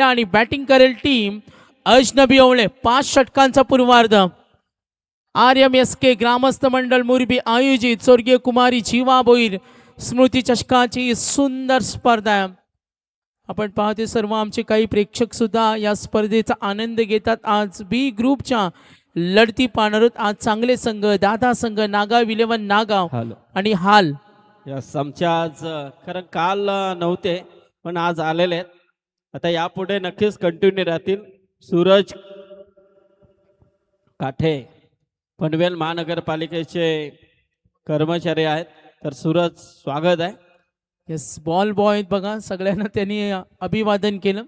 आणि बॅटिंग करेल टीम अजनबी ओवळे. 5 षटकांचा पूर्वार्ध. RMSK ग्रामस्थ मंडळ मुरबी आयोजित स्वर्गीय कुमारी जीवा भोईर स्मृती चषकाची सुंदर स्पर्धा आहे. आपण पाहते सर्व आमचे काही प्रेक्षक सुद्धा या स्पर्धेचा आनंद घेतात. आज बी ग्रुपच्या लढती पाहणार आहोत. आज चांगले संघ दादा संघ नागाव 11 नागाव आणि हाल यस आमच्या आज खरं काल नव्हते पण आज आलेले आहेत. आता यापुढे नक्कीच कंटिन्यू राहतील. सूरज काठे पनवेल महानगरपालिकेचे कर्मचारी आहेत. तर सूरज स्वागत आहे. येस बॉल बॉय बघा सगळ्यांना त्यांनी अभिवादन केलं.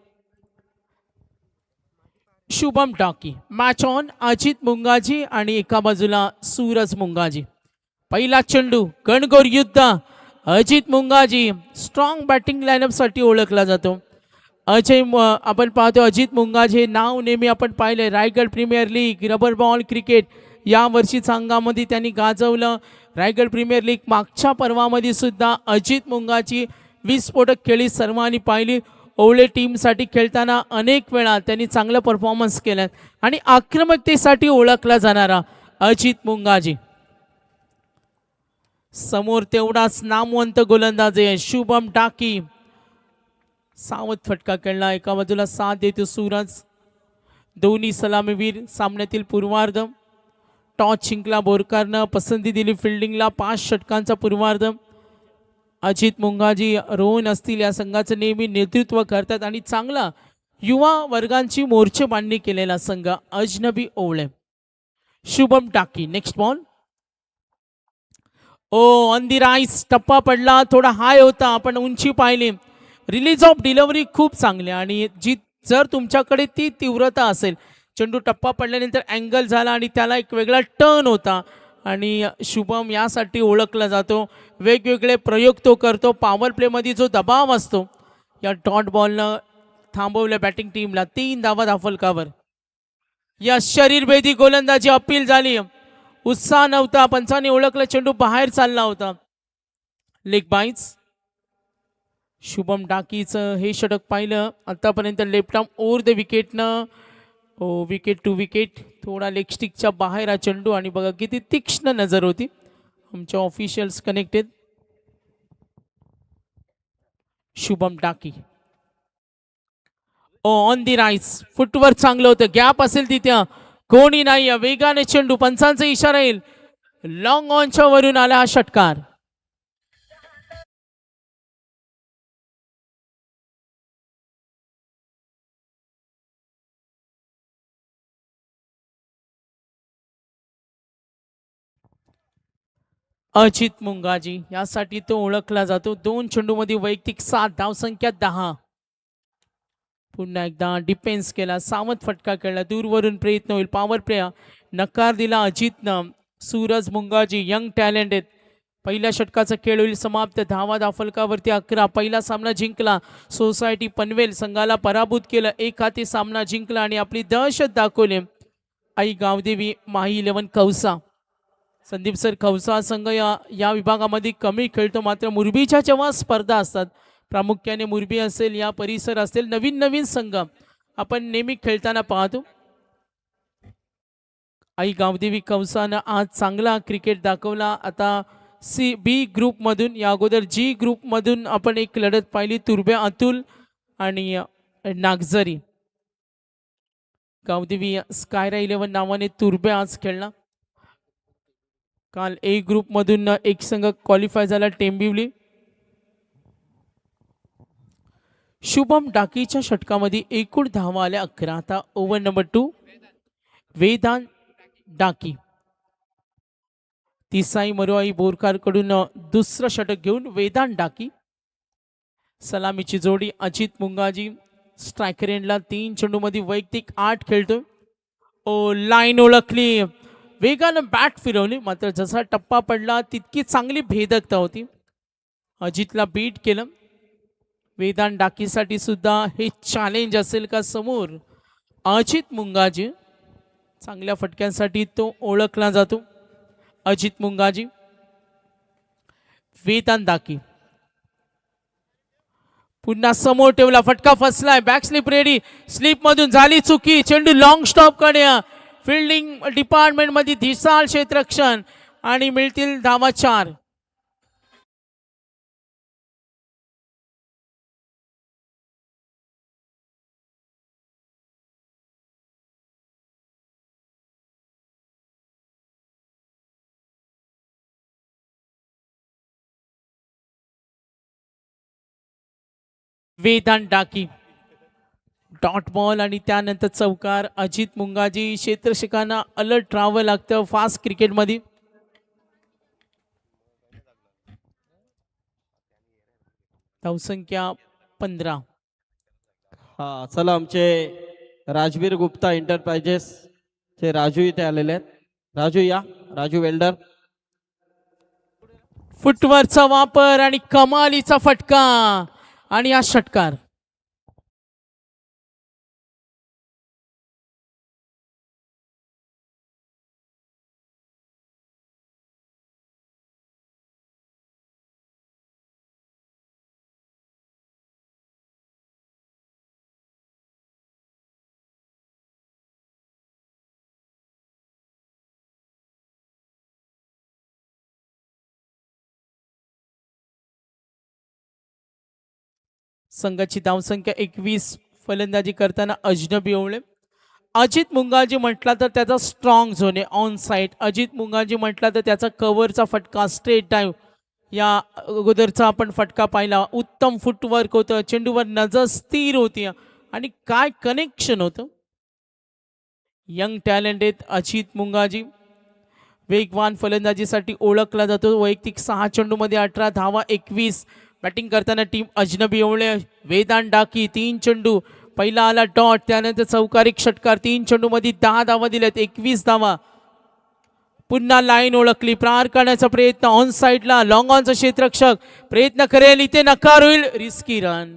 शुभम टाकी मॅच ऑन. अजित मुंगाजी आणि एका बाजूला सूरज मुंगाजी. पहिला चेंडू गणगोर युद्ध. Ajit Mungaji strong batting line-up साठी ओळखला जातो. आपण पाहतो अजित मुंगाजी हे नाव नेहमी आपण पाहिले. Raigad premier league rubber ball cricket या वर्षी संघामध्ये त्यांनी गाजवलं. रायगड प्रीमियर लीग मागच्या पर्वामध्ये सुद्धा अजित मुंगाची विस्फोटक खेळी सर्वांनी पाहिली. ओवळे टीमसाठी खेळताना अनेक वेळा त्यांनी चांगला परफॉर्मन्स केला आणि आक्रमकतेसाठी ओळखला जाणारा अजित मुंगाजी. समोर तेवढाच नामवंत गोलंदाज आहे शुभम टाकी. सावध फटका खेळला. एका बाजूला साथ देतो सूरज. दोन्ही सलामीवीर सामन्यातील पूर्वार्ध. टॉस जिंकला बोरकारनं. पसंती दिली फिल्डिंगला. 5 षटकांचा पूर्वार्ध. अजित मुंगाजी रोहन असतील या संघाचं नेहमी नेतृत्व करतात आणि चांगला युवा वर्गांची मोर्चे बांधणी केलेला संघ अजनबी ओवळे. शुभम टाकी next ball. On the rice. टप्पा पडला. थोडा हाय होता. आपण उंची पाहिली. रिलीज ऑफ डिलिव्हरी खूप चांगली आणि जर तुमच्याकडे ती तीव्रता असेल. चेंडू टप्पा पडल्यानंतर अँगल झाला आणि त्याला एक वेगळा टर्न होता आणि शुभम यासाठी ओळखला जातो. वेगवेगळे प्रयोग तो करतो. पॉवर प्लेमध्ये जो दबाव असतो या डॉट बॉलनं थांबवलं बॅटिंग टीमला. 3 धावा धाफलकावर. या शरीरभेदी गोलंदाजी अपील झाली. उत्साह नव्हता. पंचाने ओळखलं चेंडू बाहेर चालला होता. Leg bites. शुभम टाकीचं हे षटक पाहिलं आतापर्यंत. लेफ्ट आर्म ओव्हर द विकेटनं. Wicket to wicket. थोडा लेग स्टिकच्या बाहेर हा चेंडू आणि बघा किती तीक्ष्ण नजर होती आमच्या ऑफिशियल्स कनेक्टेड. शुभम टाकी ऑन दी राईस. फुटवर्क चांगलं होतं. गॅप असेल तिथे कोणी नाही. वेगाने चेंडू. पंचांचा इशारा येईल. लॉंग ऑनच्या वरून आला हा षटकार. अजित मुंगाजी यासाठी तो ओळखला जातो. 2 चेंडूमध्ये वैयक्तिक 7 धावसंख्या 10. पुन्हा एकदा डिफेन्स केला. सावध फटका खेळला. दूरवरून प्रयत्न होईल. पॉवर प्ले नकार दिला अजितनं. सूरज मुंगाजी यंग टॅलेंट आहेत. पहिल्या षटकाचा खेळ होईल समाप्त. धावा धाफलकावरती 11. पहिला सामना जिंकला. सोसायटी पनवेल संघाला पराभूत केलं. 1 हाती सामना जिंकला आणि आपली दहशत दाखवली. आई गावदेवी माही 11 कौसा. संदीप सर खवसा संघ या विभागामध्ये कमी खेळतो. मात्र मुरबीच्या जेव्हा स्पर्धा असतात प्रामुख्याने मुरबी असेल या परिसर असेल नवीन संघ आपण नेहमी खेळताना पाहतो. आई गावदेवी कौसानं आज चांगला क्रिकेट दाखवला. आता बी ग्रुपमधून या अगोदर जी ग्रुपमधून आपण एक लढत पाहिली. तुर्बे अतुल आणि नागझरी. गावदेवी स्कायरा 11 नावाने तुर्बे आज खेळला. काल ए ग्रुपमधून एक संघ क्वालिफाय झाला टेंबिवली. शुभम टाकीच्या षटकामध्ये एकूण धावा आल्या 11. आता ओव्हर नंबर 2 वेदांत डाकी. तिसाई मरुआई बोरकार कडून दुसरं षटक घेऊन वेदांत डाकी. सलामीची जोडी अजित मुंगाजी. स्ट्रायकर एंडला 3 चेंडूमध्ये वैयक्तिक 8 खेळतोय. लाईन ओळखली. वेगानं बॅट फिरवली. मात्र जसा टप्पा पडला तितकी चांगली भेदकता होती. अजितला बीट केलं. वेदांत डाकीसाठी सुद्धा हे चॅलेंज असेल का समोर. अजित मुंगाजी चांगल्या फटक्यांसाठी तो ओळखला जातो. अजित मुंगाजी. वेदांत डाकी. पुन्हा समोर ठेवला, फटका फसलाय, बॅक स्लिप रेडी, स्लिप मधून झाली चुकी, चेंडू लॉंग स्टॉप कडे, फिल्डिंग डिपार्टमेंट मध्ये धिसाळ क्षेत्ररक्षण आणि मिळतील धावा 4. वेदांत डाकी डॉट बॉल आणि त्यानंतर चौकार. अजित मुंगाजी क्षेत्ररक्षकांना अलर्ट राहावं लागतं फास्ट क्रिकेटमध्ये. धावसंख्या 15. हा चला, आमचे राजवीर गुप्ता एंटरप्राइजेस चे राजू इथे आलेले आहेत. राजू या, राजू वेल्डर. फुटवरचा वापर आणि कमालीचा फटका आणि हा षटकार. संघाची धावसंख्या 21. फलंदाजी करताना अजनबी ओवळे. अजित मुंगाजी म्हटला तर त्याचा स्ट्रॉंग झोन आहे ऑन साईड. अजित मुंगाजी म्हटला तर त्याचा कव्हरचा फटका, स्ट्रेट डाईव्ह, या अगोदरचा आपण फटका पाहिला. उत्तम फुटवर्क होतं, चेंडूवर नजर स्थिर होती आणि काय कनेक्शन होतं. यंग टॅलेंट आहेत अजित मुंगाजी. वेगवान फलंदाजीसाठी ओळखला जातो. वैयक्तिक 6 चेंडूमध्ये 18 धावा, 21. बॅटिंग करताना टीम अजनबी ओवळे. वेदांत डाकी 3 चेंडू, पहिला आला डॉट, त्यानंतर चौकारिक षटकार. 3 चेंडूमध्ये 10 धावा दिल्यात, 21 धावा. पुन्हा लाईन ओळखली, प्रहार करण्याचा प्रयत्न ऑन साईडला, लॉंग ऑनचा क्षेत्ररक्षक प्रयत्न करेल, इथे नकार होईल. रिस्की रन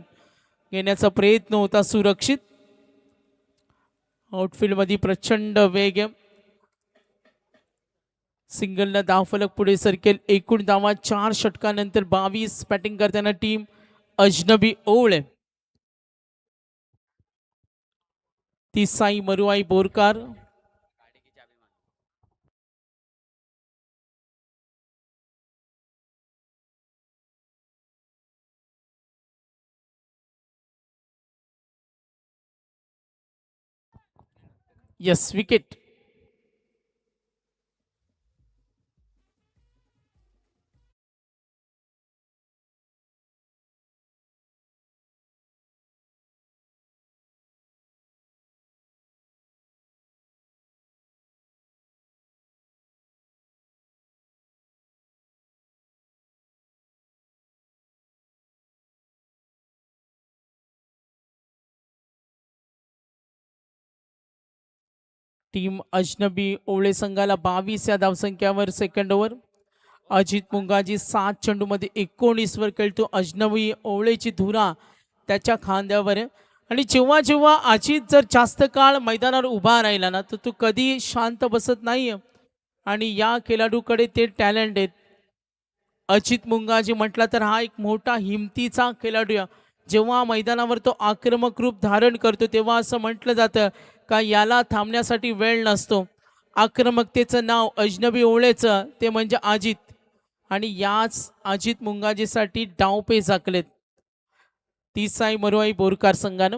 घेण्याचा प्रयत्न होता सुरक्षित. आउटफील्ड मध्ये प्रचंड वेग आहे. सिंगलला धावफलक पुढे सरकेल. एकूण धावा 4 षटकानंतर 22. बॅटिंग करताना टीम अजनबी ओवळे. तिसाई मरुआई Borkar. Yes, wicket. Team Ajnabi Owale संघाला 22 या धावसंख्यावर सेकंड ओव्हर. अजित मुंगाजी 7 चेंडूमध्ये 19 वर खेळतो. अजनबी ओवळेची धुरा त्याच्या खांद्यावर आहे. आणि जेव्हा जेव्हा अजित जर जास्त काळ मैदानावर उभा राहिला ना, तर तो कधी शांत बसत नाही. आणि या खेळाडूकडे ते टॅलेंट आहेत. अजित मुंगाजी म्हटला तर हा एक मोठा हिमतीचा खेळाडू आहे. जेव्हा मैदानावर तो आक्रमक रूप धारण करतो तेव्हा असं म्हटलं जातं का याला थांबण्यासाठी वेळ नसतो. आक्रमकतेचं नाव अजनबी ओवळेचं ते म्हणजे अजित. आणि याच अजित मुंगाजीसाठी डावपे झाकलेत तिसाई मरुआई बोरकार संघानं.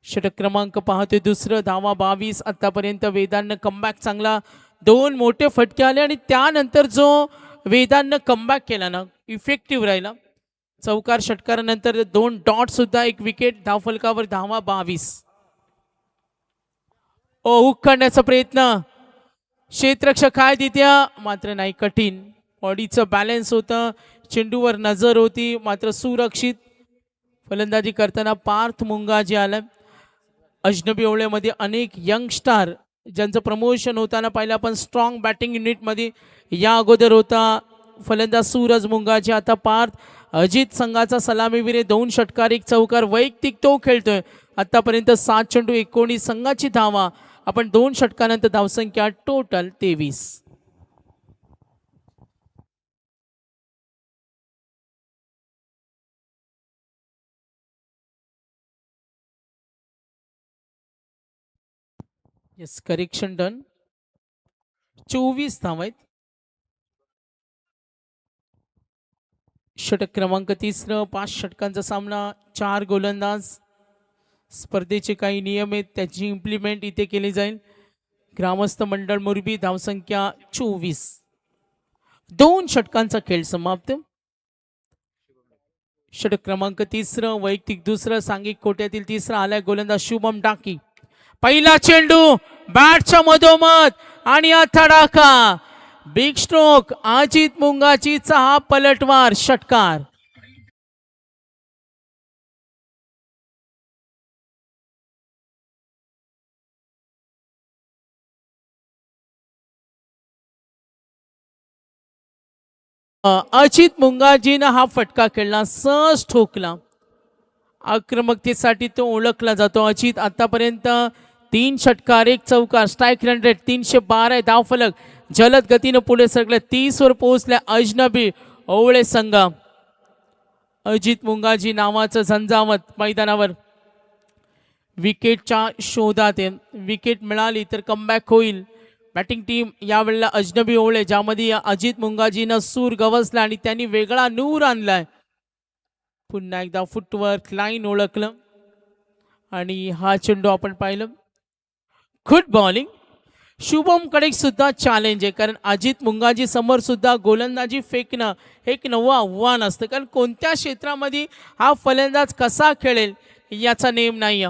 षटक क्रमांक पाहतोय दुसरं. धावा 22 आतापर्यंत. वेदांतनं कमबॅक चांगला, 2 मोठे फटके आले आणि त्यानंतर जो वेदांतनं कमबॅक केला ना, इफेक्टिव्ह राहिला. चौकार षटकारानंतर 2 डॉट सुद्धा, 1 विकेट. धावफलकावर धावा 22. हुक करण्याचा प्रयत्न, क्षेत्ररक्षक काय देत्या, मात्र नाही, कठीण. बॉडीचं बॅलन्स होतं, चेंडूवर नजर होती, मात्र सुरक्षित. फलंदाजी करताना पार्थ मुंगाजी आला. अजनबी ओवळेमध्ये अनेक यंगस्टार ज्यांचं प्रमोशन होताना पाहिलं आपण स्ट्रॉंग बॅटिंग युनिटमध्ये. या अगोदर होता फलंदाज सूरज मुंगाजी, आता पार्थ. अजित संघाचा सलामीवीर, 2 षटकार 1 चौकार. वैयक्तिक तो खेळतोय. आतापर्यंत 7 चेंडू 19. संघाची धावा आपण 2 षटकानंतर धावसंख्या टोटल 23. Yes, correction done. 24 धावा आहेत. षटक क्रमांक 3, 5 षटकांचा सामना, 4 गोलंदाज. स्पर्धेचे काही नियम आहेत, त्याची इम्प्लिमेंट इथे केली जाईल. ग्रामस्थ मंडळ मोरबी, धावसंख्या 24. 2 षटकांचा खेळ समाप्त. षटक क्रमांक 3, वैयक्तिक 2, सांघिक कोट्यातील 3 आलाय गोलंदाज शुभम डाकी. पहिला चेंडू बॅटच्या मधोमध आणि हा तडाखा. Big stroke. अजित मुंगाचीचा हा पलटवार षटकार. अजित मुंगाजीनं हा फटका खेळला, सहज ठोकला. आक्रमकतेसाठी तो ओळखला जातो. अजित आतापर्यंत 3 षटकार, 1 चौकार, स्ट्राईक रन रेट 312 धावफलक, जलद गतीनं पुढे सरकले. 30 वर पोहोचल्या अजनबी ओवळे संघ. अजित मुंगाजी नावाचं झंझावत मैदानावर विकेटच्या शोधात आहे. विकेट मिळाली तर कमबॅक होईल. बॅटिंग टीम यावेळेला अजनबी ओवळे, ज्यामध्ये अजित मुंगाजीनं सूर गवसला आणि त्यांनी वेगळा नूर आणलाय. पुन्हा एकदा फुटवर्क, लाईन ओळखलं आणि हा चेंडू आपण पाहिलं. Good bowling. शुभम कडे सुद्धा चॅलेंज आहे, कारण अजित मुंगाजी समोर सुद्धा गोलंदाजी फेकणं हे एक नवं आव्हान असतं, कारण कोणत्या क्षेत्रामध्ये हा फलंदाज कसा खेळेल याचा नेम नाही.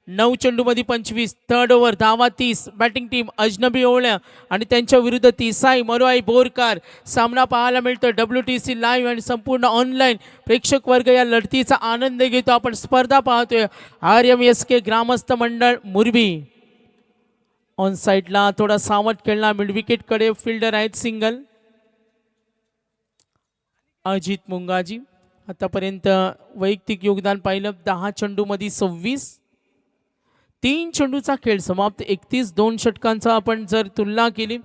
9 चेंडूमध्ये 25, थर्ड ओव्हर, धावा 30. बॅटिंग टीम अजनबी ओवळ्या आणि त्यांच्या विरुद्ध तिसाई मरोआई बोरकार. सामना पाहायला मिळतो WTC लाईव्ह आणि संपूर्ण ऑनलाईन. प्रेक्षक वर्ग या लढतीचा आनंद घेतो. आपण स्पर्धा पाहतोय. RMSK ग्रामस्थ मंडळ मुरबी. ऑन साईडला थोडा सावध खेळला, मिड विकेट कडे फिल्डर आहेत सिंगल. अजित मुंगाजी आतापर्यंत वैयक्तिक योगदान पाहिलं, 10 चेंडूमध्ये 26. 3 चेंडूचा खेळ समाप्त. 31 2 षटकांचा आपण जर तुलना केली,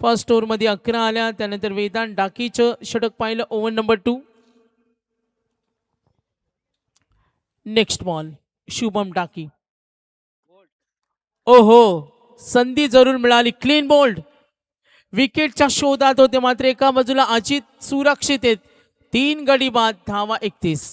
फर्स्ट ओव्हरमध्ये 11 आल्या. त्यानंतर वेदांत डाकीचं षटक पाहिलं, over number 2. Next ball Shubham Daki. ओहो, संधी जरूर मिळाली. Clean bowled. विकेटच्या शोधात होते, मात्र एका बाजूला अजित सुरक्षित आहेत. 3 गडी बाद, धावा 31.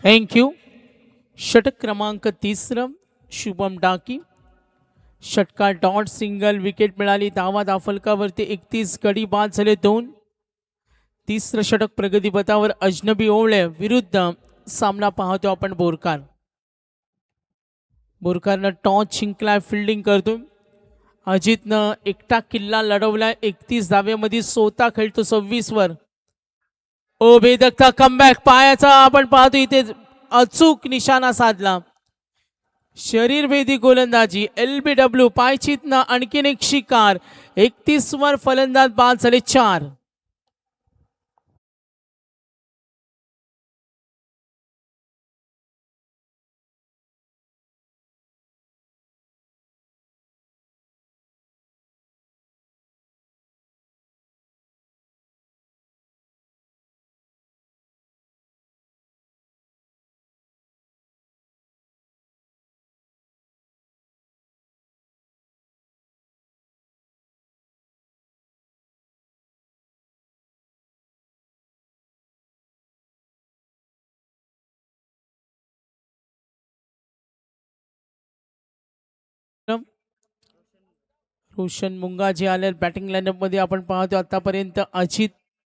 थँक्यू. षटक क्रमांक 3, शुभम डाकी. षटकार डॉट सिंगल, विकेट मिळाली. धावा धावफलकावरती 31, गडी बाद झाले 2. 3रं षटक प्रगतीपथावर अजनबी ओवळे विरुद्ध सामना पाहतो आपण बोरकार. बोरकारनं टॉस जिंकलाय, फिल्डिंग करतो. अजितनं एकटा किल्ला लढवलाय. 31 धावेमध्ये स्वतः खेळतो 26 वर. ओ बेदकता कमबॅक, पायाचा आपण पाहतो इथे अचूक निशाणा साधला. शरीरभेदी गोलंदाजी, LBW पायचीतनं आणखीन एक शिकार. 31 वर फलंदाज बाद झाले 4. रोशन मुंगाजी आले बॅटिंग लाईनअप मध्ये. आपण पाहतो आतापर्यंत अजित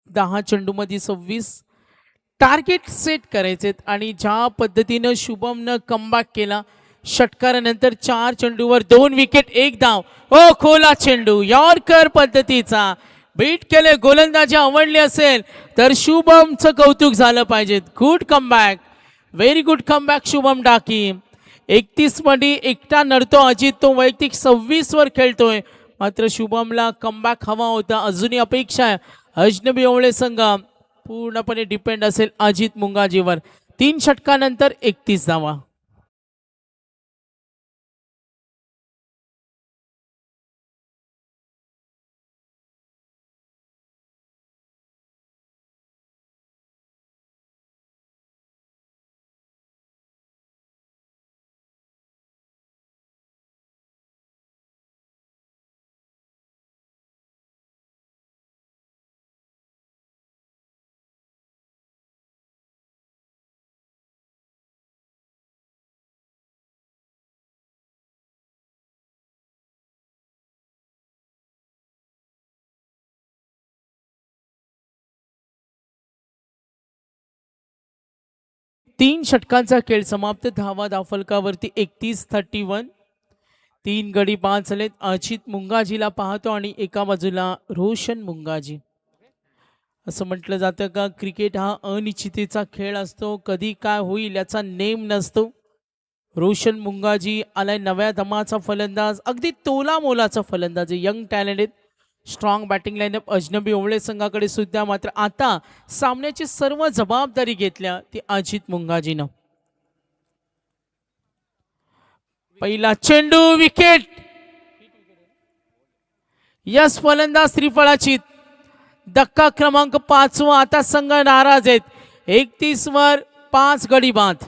10 चेंडूमध्ये 26. टार्गेट सेट करायचे आणि ज्या पद्धतीनं शुभमनं कमबॅक केला, षटकारानंतर 4 चेंडूवर 2 विकेट 1 धाव. ओ खोला चेंडू, यॉर्कर पद्धतीचा बीट केले, गोलंदाजी आवडली असेल तर शुभमचं कौतुक झालं पाहिजे. Good comeback, very good comeback Shubham Daki. 31 मध्ये एकटा नडतो अजित, तो वैयक्तिक 26 वर खेळतोय. मात्र शुभमला कमबॅक हवा होता. अजूनही अपेक्षा आहे अजनबी ओवळे संघ पूर्णपणे डिपेंड असेल अजित मुंगाजीवर. 3 षटकानंतर 31 धावा. तीन षटकांचा खेळ समाप्त. धावा धावफलकावरती 31-31. 3 गडी बाद झालेत. अजित मुंगाजीला पाहतो आणि एका बाजूला रोशन मुंगाजी. असं म्हटलं जातं का क्रिकेट हा अनिश्चिततेचा खेळ असतो, कधी काय होईल याचा नेम नसतो. रोशन मुंगाजी आलाय नव्या दमाचा फलंदाज, अगदी तोला मोलाचा फलंदाज, young talented, strong batting line-up अजनबी ओवळे संघाकडे सुद्धा. मात्र आता सामन्याची सर्व जबाबदारी घेतल्या ती अजित मुंगाजीनं. पहिला चेंडू विकेट. यस फलंदाज त्रिफळाची. धक्का क्रमांक 5 आता संघ नाराज आहेत. 31 वर 5 गडी बाद.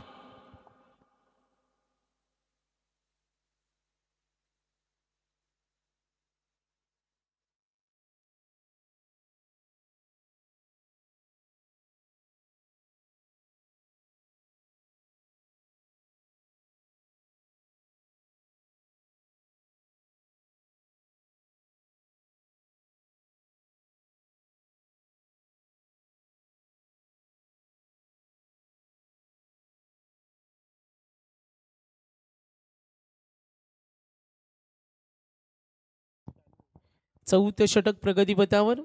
चौथे षटक प्रगतीपथावर.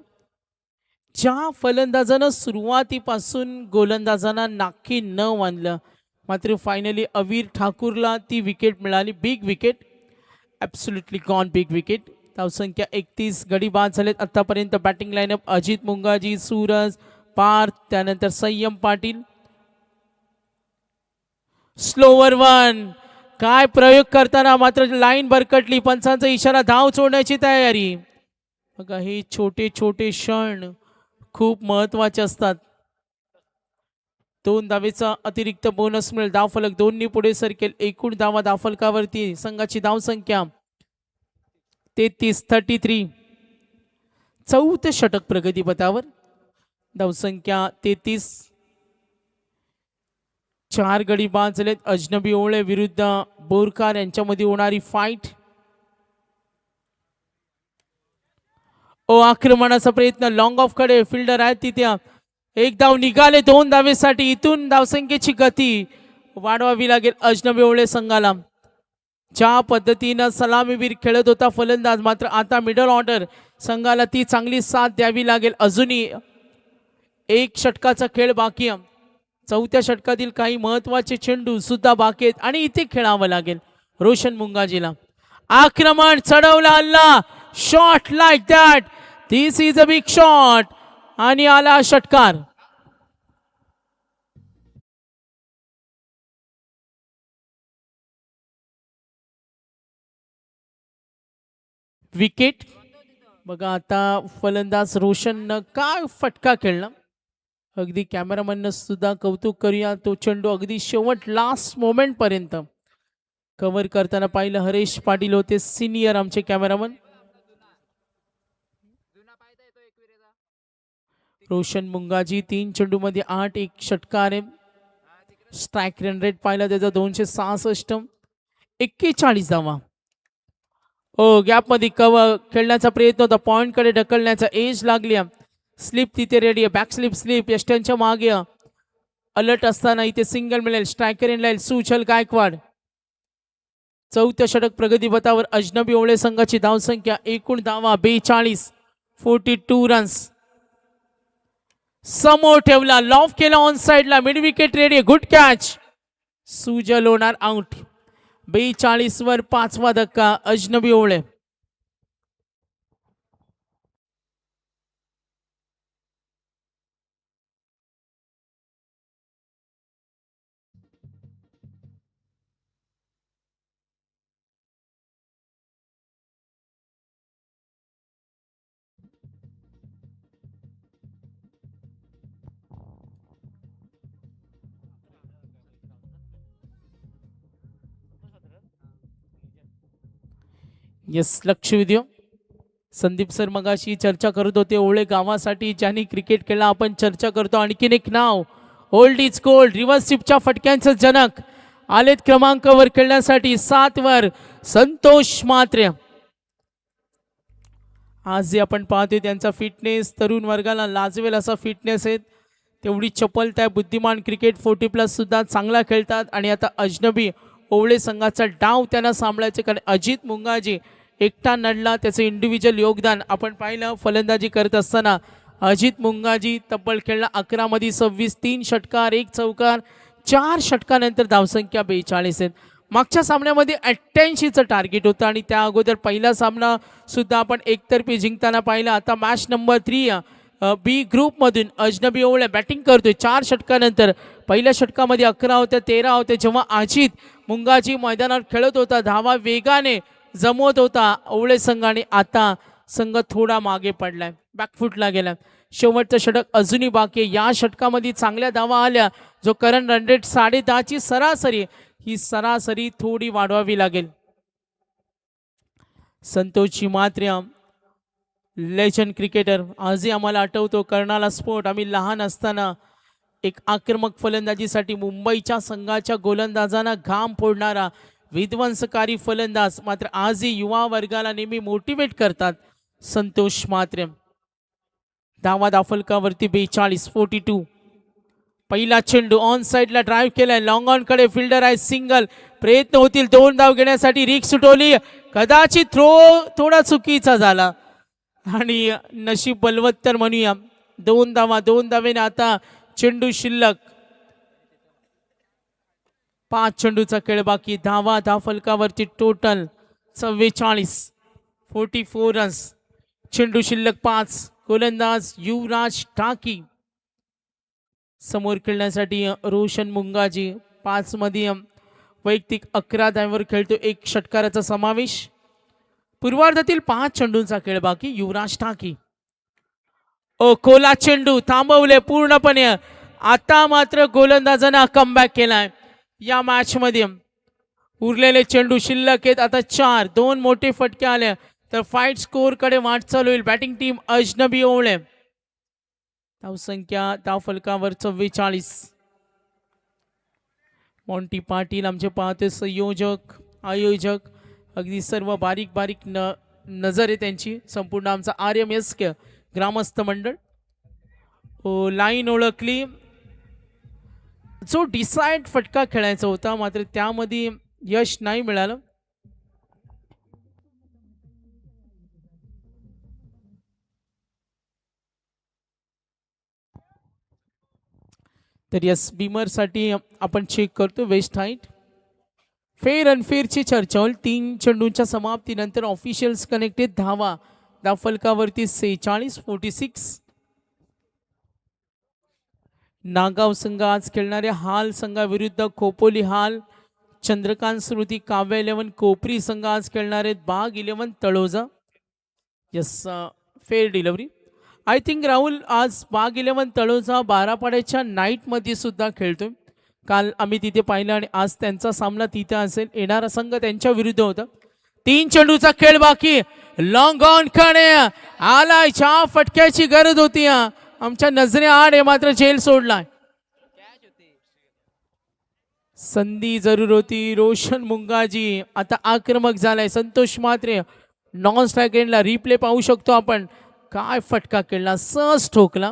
ज्या फलंदाजानं सुरुवातीपासून गोलंदाजांना नाकी न बांधलं, मात्र फायनली अवीर ठाकूरला ती विकेट मिळाली. Big wicket, absolutely gone big wicket. धावसंख्या 31, गडी बाद झालेत आतापर्यंत. बॅटिंग लाईनअप अजित मुंगाजी, सूरज, पार्थ, त्यानंतर संयम पाटील. Slower one. काय प्रयोग करताना मात्र लाईन भरकटली. पंचांचा इशारा, धाव सोडण्याची तयारी. बघा हे छोटे छोटे क्षण खूप महत्वाचे असतात. 2 धावेचा अतिरिक्त बोनस मिळेल. धावफलक 2 पुढे सरकेल. एकूण धावा धावफलकावरती संघाची धावसंख्या 33. चौथे षटक प्रगतीपथावर. धावसंख्या 33. 4 गडी बाद झालेत. अजनबी ओवळे विरुद्ध बोरकार यांच्यामध्ये होणारी फाईट. आक्रमणाचा प्रयत्न, लॉंग ऑफ कडे फिल्डर आहेत तिथे. एक धाव निघाले 2 धावेसाठी. इथून धावसंख्येची गती वाढवावी लागेल अजनबी ओवळे संघाला. ज्या पद्धतीनं सलामीवीर खेळत होता फलंदाज, मात्र आता मिडल ऑर्डर संघाला ती चांगली साथ द्यावी लागेल. अजूनही 1 षटकाचा खेळ बाकी आहे. चौथ्या षटकातील काही महत्वाचे चेंडू सुद्धा बाकी आहेत आणि इथे खेळावं लागेल रोशन मुंगाजीला. आक्रमण, चढवला हल्ला, shot like that, this is a big shot आणि आला षटकार. विकेट. बघा आता फलंदाज रोशननं काय फटका खेळला. अगदी कॅमेरामॅननं सुद्धा कौतुक करूया. तो चेंडू अगदी शेवट लास्ट मोमेंट पर्यंत कव्हर करताना पाहिलं. हरेश पाटील होते सिनियर आमचे कॅमेरामन. रोशन मुंगाजी 3 चेंडूमध्ये 8, 1 षटकार आहे. स्ट्राईक रन रेट पाहिला त्याचा 266. 41 धावा. गॅप मध्ये कव्हर खेळण्याचा प्रयत्न होता. पॉइंट कडे ढकलण्याचा एज लागली. स्लिप तिथे रेडी आहे. बॅक स्लिप स्लिप यष्ट्यांच्या मागे अलर्ट असताना इथे सिंगल मिळेल. स्ट्रायकर इन राहील सुचल गायकवाड. चौथ्या षटक प्रगतीपथावर. अजनबी ओवळे संघाची धावसंख्या, एकूण धावा 42. 42 रन्स. समोर ठेवला, लॉफ केला ऑन साइडला, mid wicket ready, good catch. Sujal होणार आउट. 42 वर 5वा धक्का. अजनबी ओवळे. येस, लक्ष द्या. संदीप सर मगाशी चर्चा करत होते ओळे गावासाठी ज्यांनी क्रिकेट खेळला. आपण चर्चा करतो आणखीन एक नाव, ओल्ड इज गोल्ड, रिव्हर्स स्वीपच्या फटक्यांचं जनक आलेत क्रमांकावर खेळण्यासाठी. 7 वर संतोष म्हात्रे. आज जे आपण पाहतोय त्यांचा फिटनेस तरुण वर्गाला लाजवेल असा फिटनेस आहे. तेवढी चपलता, बुद्धिमान, क्रिकेट 40+ सुद्धा चांगला खेळतात. आणि आता अजनबी ओवळे संघाचा डाव त्यांना सांभाळायचे, कारण अजित मुंगाजी एकटा नडला. त्याचं इंडिव्हिज्युअल योगदान आपण पाहिलं फलंदाजी करत असताना. अजित मुंगाजी तब्बल खेळला 11 मध्ये 26, 3 षटकार, 1 चौकार, 4 षटकानंतर धावसंख्या 42 आहेत. मागच्या सामन्यामध्ये 88चं टार्गेट होतं आणि त्या अगोदर पहिला सामना सुद्धा आपण एकतर्फी जिंकताना पाहिला. आता मॅच नंबर 3 बी ग्रुपमधून अजनबी ओवळे बॅटिंग करतोय 4 षटकानंतर. पहिल्या षटकामध्ये 11 होत्या, 13 होते जेव्हा अजित मुंगाजी मैदानावर खेळत होता. धावा वेगाने जमवत होता ओवळे संघाने. आता संघ थोडा मागे पडलाय, बॅकफुटला गेला. शेवटचं षटक अजूनही बाकी आहे. या षटकामध्ये चांगल्या धावा आल्या. जो करंट रन रेट 10.5ची सरासरी, ही सरासरी थोडी वाढवावी लागेल. Santoshji Mhatre legend cricketer. आजही आम्हाला आठवतो कर्नाला स्पोर्ट. आम्ही लहान असताना एक आक्रमक फलंदाजीसाठी मुंबईच्या संघाच्या गोलंदाजांना घाम फोडणारा विध्वंसकारी फलंदाज. मात्र आजही युवा वर्गाला नेहमी मोटिवेट करतात संतोष म्हात्रे. धावा दाफलकावरती 42, 42. पहिला चेंडू ऑन साइडला ड्राईव्ह केलाय, लॉंग ऑन कडे फिल्डर आहे, सिंगल. प्रयत्न होतील 2 धाव घेण्यासाठी, रिक्स उठवली, कदाचित थ्रो थोडा चुकीचा झाला आणि नशीब बलवत्तर म्हणूया. 2 धावा, 2 धावेने आता चेंडू शिल्लक. 5 चेंडूचा खेळ बाकी. धावा धाफलकावरती टोटल 44, 44 रन्स. चेंडू शिल्लक 5. गोलंदाज युवराज टाकी. समोर खेळण्यासाठी रोशन मुंगाजी. 5 मध्ये वैयक्तिक 11 धावेवर खेळतो, 1 षटकाराचा समावेश. पूर्वार्धातील 5 चेंडूंचा खेळ बाकी. युवराज टाकी. खोला चेंडू थांबवले पूर्णपणे. आता मात्र गोलंदाजांना कमबॅक केलाय या मॅच मध्ये. उरलेले चेंडू शिल्लक आहेत आता 4. 2 मोठे फटके आले तर फाईट स्कोर कडे वाटचाल होईल. Batting team Ajnabi Owale. धावसंख्या धावफलकावर 44. मॉन्टी पाटील आमचे पाहते संयोजक, आयोजक, अगदी सर्व बारीक बारीक नजर आहे त्यांची. संपूर्ण आमचा RMS ग्रामस्थ मंडळ. लाईन ओळखली. जो डिसाइड फटका खेळायचा होता मात्र त्यामध्ये यश नाही मिळालं. तर यस, बीमरसाठी आपण चेक करतो वेस्ट हाईट. फेअर अनफेअरची चर्चा होईल. 3 चेंडूंच्या समाप्तीनंतर ऑफिशियल्स कनेक्टेड. धावा धावफलकावरती 46, 46. नागाव संघ आज खेळणारे हाल संघाविरुद्ध खोपोली हाल. चंद्रकांत स्मृती काव्य 11 कोपरी संघ आज खेळणारे बाग 11 Taloja. Yes, fair delivery. I think Rahul आज बाग 11 तळोजा 12 पाड्याच्या नाईटमध्ये सुद्धा खेळतोय. काल आम्ही तिथे पाहिलं आणि आज त्यांचा सामना तिथे असेल. येणारा संघ त्यांच्या विरुद्ध होता. 3 चेंडूचा खेळ बाकी. लॉंग ऑन कडे आलाय, 4 फटक्याची गरज होती. आमच्या नजरे आड आहे मात्र झेल सोडलाय. संधी जरूर होती. रोशन मुंगाजी आता आक्रमक झालाय. संतोष म्हात्रे नॉन स्ट्राईक एंडला. रिप्ले पाहू शकतो आपण. काय फटका खेळला, सहज ठोकला.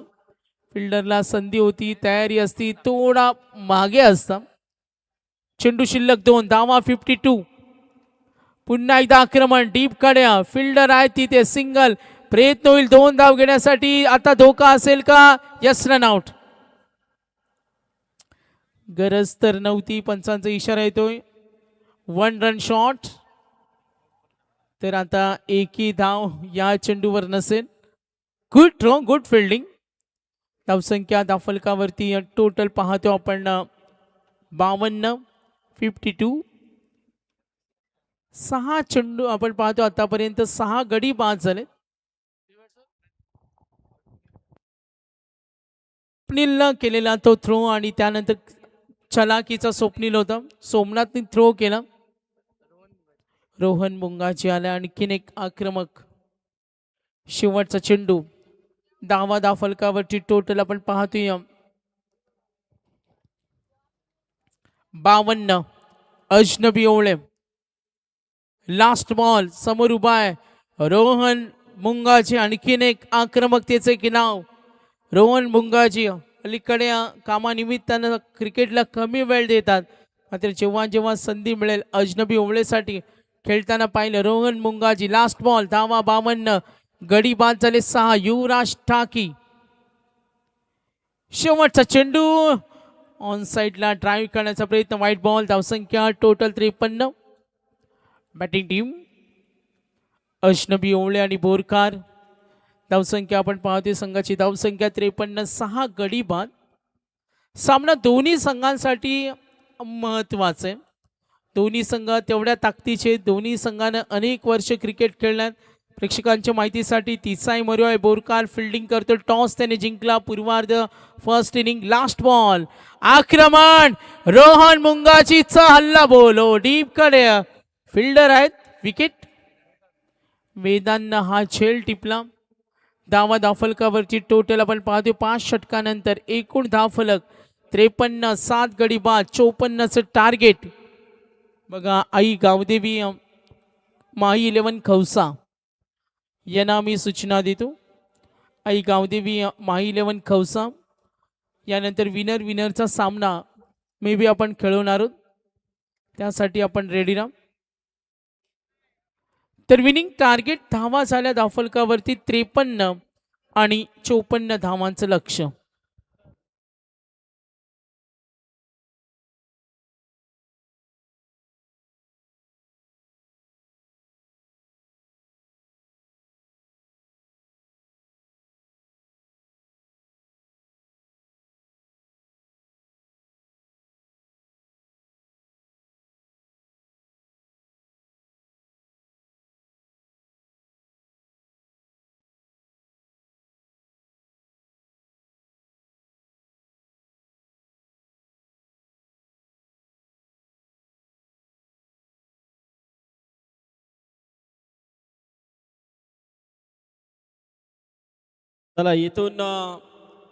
फिल्डरला संधी होती, तयारी असती, थोडा मागे असता. चेंडू शिल्लक 2. धावा 52. पुन्हा एकदा आक्रमण डीप कडे. फिल्डर आहे तिथे, सिंगल. प्रयत्न होईल 2 धाव घेण्यासाठी. आता धोका असेल का? Yes, run out. गरज तर नव्हती, पंचांचा इशारा येतोय. 1 रन शॉट. तर आता एकही धाव या चेंडूवर नसेल. Good throw, good fielding. धावसंख्या धावफलकावरती टोटल पाहतो आपण 52, 52. 6 चेंडू आपण पाहतो आतापर्यंत 6 गडी बाद झाले. स्वप्नीलनं केलेला तो थ्रो आणि त्यानंतर चलाकीचा स्वप्नील होता. सोमनाथने थ्रो केला. रोहन मुंगाची आला. आणखीन एक आक्रमक शेवटचा चेंडू. धावफलकावरची टोटल आपण पाहतोय 52. अजनबी ओवळे लास्ट बॉल समोर उभा आहे रोहन मुंगाजी. आणखीन एक आक्रमकतेचे की नाव रोहन मुंगाजी. अलीकडे कामानिमित्तानं क्रिकेटला कमी वेळ देतात, मात्र जेव्हा जेव्हा संधी मिळेल अजनबी ओवळेसाठी खेळताना पाहिलं. Rohan Mungaji last ball. धावा 52. गडी बाद झाले 6. युवराज ठाकी शेवटचा चेंडू ऑन साइडला ड्राईव्ह करण्याचा प्रयत्न. White ball. धावसंख्या total 53. Batting team Ajnabi Owale आणि बोरकार. धावसंख्या आपण पाहतोय संघाची धावसंख्या 53. 6 गडी बाद. सामना दोन्ही संघांसाठी महत्वाचा आहे. दोन्ही संघ तेवढ्या ताकदीचे. दोन्ही संघानं अनेक वर्ष क्रिकेट खेळण्यात. प्रेक्षकांच्या माहितीसाठी तिसाई मरुआय बोरकार फिल्डिंग करतो. टॉस त्याने जिंकला. पूर्वार्ध फर्स्ट इनिंग. Last ball. आक्रमण रोहन मुंगाचीचा हल्ला बोलो डीप कडे. फिल्डर आहेत. विकेट. वेदांना हा झेल टिपला. धावफलकावरची टोटल आपण पाहतो 5 षटकानंतर एकूण धावफलक 53. 7 गडी बाद. 54चं टार्गेट. बघा आई गावदेवी माही 11 खवसा यांना मी सूचना देतो. आई गावदेवी माही 11 खवसा यानंतर विनरचा सामना मे बी आपण खेळवणार आहोत, त्यासाठी आपण रेडी राहा. तर विनिंग टार्गेट धावा झाल्या धावफलकावरती 53 आणि 54 धावांचं लक्ष. चला इथून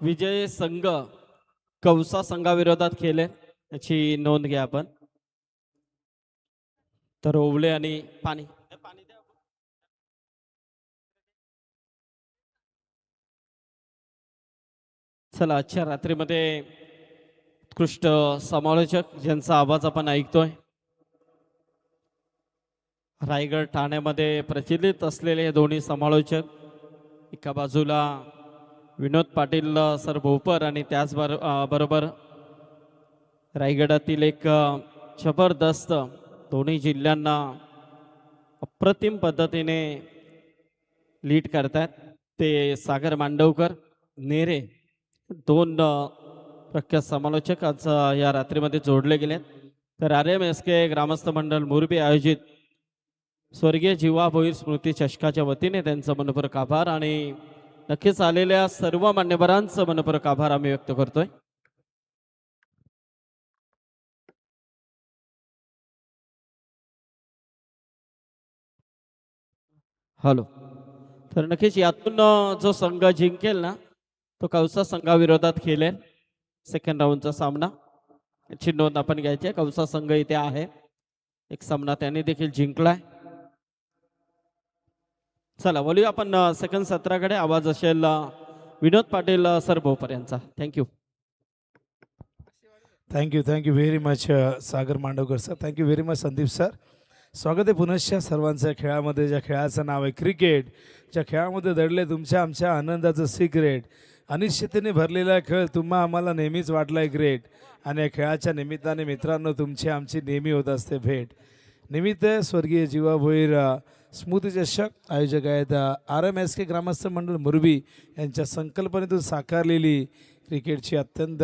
विजय संघ कौसा संघाविरोधात खेळले याची नोंद घ्या आपण. तर ओवळे आणि पाणी चला आजच्या रात्रीमध्ये उत्कृष्ट समालोचक ज्यांचा आवाज आपण ऐकतोय. रायगड ठाण्यामध्ये प्रचलित असलेले हे दोन्ही समालोचक. एका बाजूला विनोद पाटील सर भोपर आणि त्याचबरोबर रायगडातील एक जबरदस्त दोन्ही जिल्ह्यांना अप्रतिम पद्धतीने लीड करतात ते सागर मांडवकर नेरे. 2 प्रख्यात समालोचक आज या रात्रीमध्ये जोडले गेलेत. तर RMSK ग्रामस्थ मंडळ मोरबी आयोजित स्वर्गीय जीवा भोईर स्मृती चषकाच्या वतीने त्यांचा मनपूर्वक आभार आणि नक्कीच आलेल्या सर्व मान्यवरांचा मनपूर्वक आभार आम्ही व्यक्त करतोय. हॅलो. तर नक्कीच यातून जो संघ जिंकेल ना तो कौसा संघाविरोधात खेळेल सेकंड राऊंडचा सामना. याची नोंद आपण घ्यायची आहे. कौसा संघ इथे आहे. एक सामना त्याने देखील जिंकलाय. चला बोलूया आपण सेकंड सत्राकडे. आवाज असेल विनोद पाटील सर भोपर यांचा. Thank you. Thank you very much Sagar Mandavkar sir. Thank you very much Sandeep sir. स्वागत आहे पुनश्च सर्वांच्या खेळामध्ये, ज्या खेळाचं नाव आहे क्रिकेट, ज्या खेळामध्ये दडले तुमच्या आमच्या आनंदाचं सिक्रेट. अनिश्चिततेने भरलेला खेळ तुम्हा आम्हाला नेहमीच वाटलाय ग्रेट, आणि या खेळाच्या निमित्ताने मित्रांनो तुमची आमची नेहमी होत असते भेट. निमित्त स्वर्गीय जीवा भोईर स्मृती चषक आयोजक आहेत RMSK ग्रामस्थ मंडळ मुरबी यांच्या संकल्पनेतून साकारलेली क्रिकेटची अत्यंत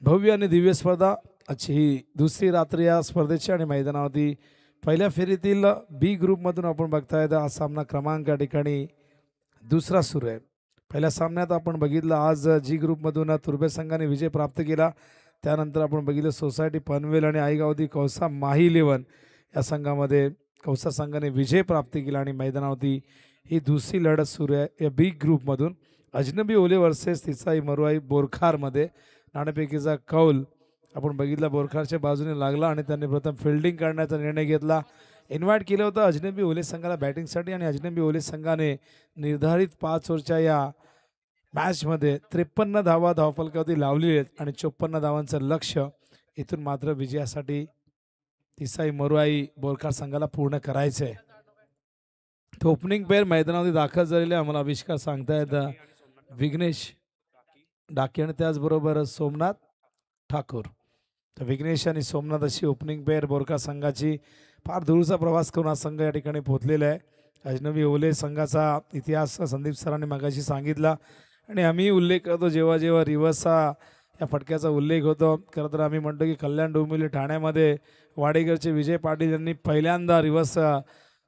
भव्य आणि दिव्य स्पर्धा. आजची ही दुसरी रात्र या स्पर्धेची आणि मैदानावरती पहिल्या फेरीतील बी ग्रुपमधून आपण बघतायत हा सामना क्रमांक या ठिकाणी दुसरा सुरू आहे. पहिल्या सामन्यात आपण बघितलं आज जी ग्रुपमधून तुर्बे संघाने विजय प्राप्त केला. त्यानंतर आपण बघितलं सोसायटी पनवेल आणि आईगावती कौसा माही 11 या संघामध्ये कौसा संघाने विजय प्राप्त केला. आणि मैदानावरती ही दुसरी लढत सुरू आहे या बी ग्रुपमधून. अजनबी ओले वर्सेस तिसाई मरुआई बोरखारमध्ये नाणेफेकीचा कौल आपण बघितला बोरखारच्या बाजूने लागला आणि त्यांनी प्रथम फिल्डिंग करण्याचा निर्णय घेतला. इन्व्हाइट केलं होतं अजनबी ओले संघाला बॅटिंगसाठी आणि अजनबी ओले संघाने निर्धारित 5 ओव्हरच्या या मॅचमध्ये 53 धावा धावफलकावरती लावली आहेत आणि 54 धावांचं लक्ष इथून मात्र विजयासाठी तिसाई मरुआई बोरखार संघाला पूर्ण करायचं आहे. तो ओपनिंग पेअर मैदानामध्ये दाखल झालेले आम्हाला आविष्कार सांगतायत विघ्नेश डाके आणि त्याचबरोबर सोमनाथ ठाकूर. तर विघ्नेश आणि सोमनाथ अशी ओपनिंग पेअर बोरखार संघाची फार दूरचा प्रवास करून हा संघ या ठिकाणी पोहोचलेला आहे. अजनबी ओले संघाचा इतिहास संदीप सरांनी मगाशी सांगितला आणि आम्ही उल्लेख करतो जेव्हा जेव्हा रिव्हर्सचा या फटक्याचा उल्लेख होतो. खरं तर आम्ही म्हणतो की कल्याण डोंबिवली ठाण्यामध्ये वाडेकरचे विजय पाटील यांनी पहिल्यांदा रिव्हर्स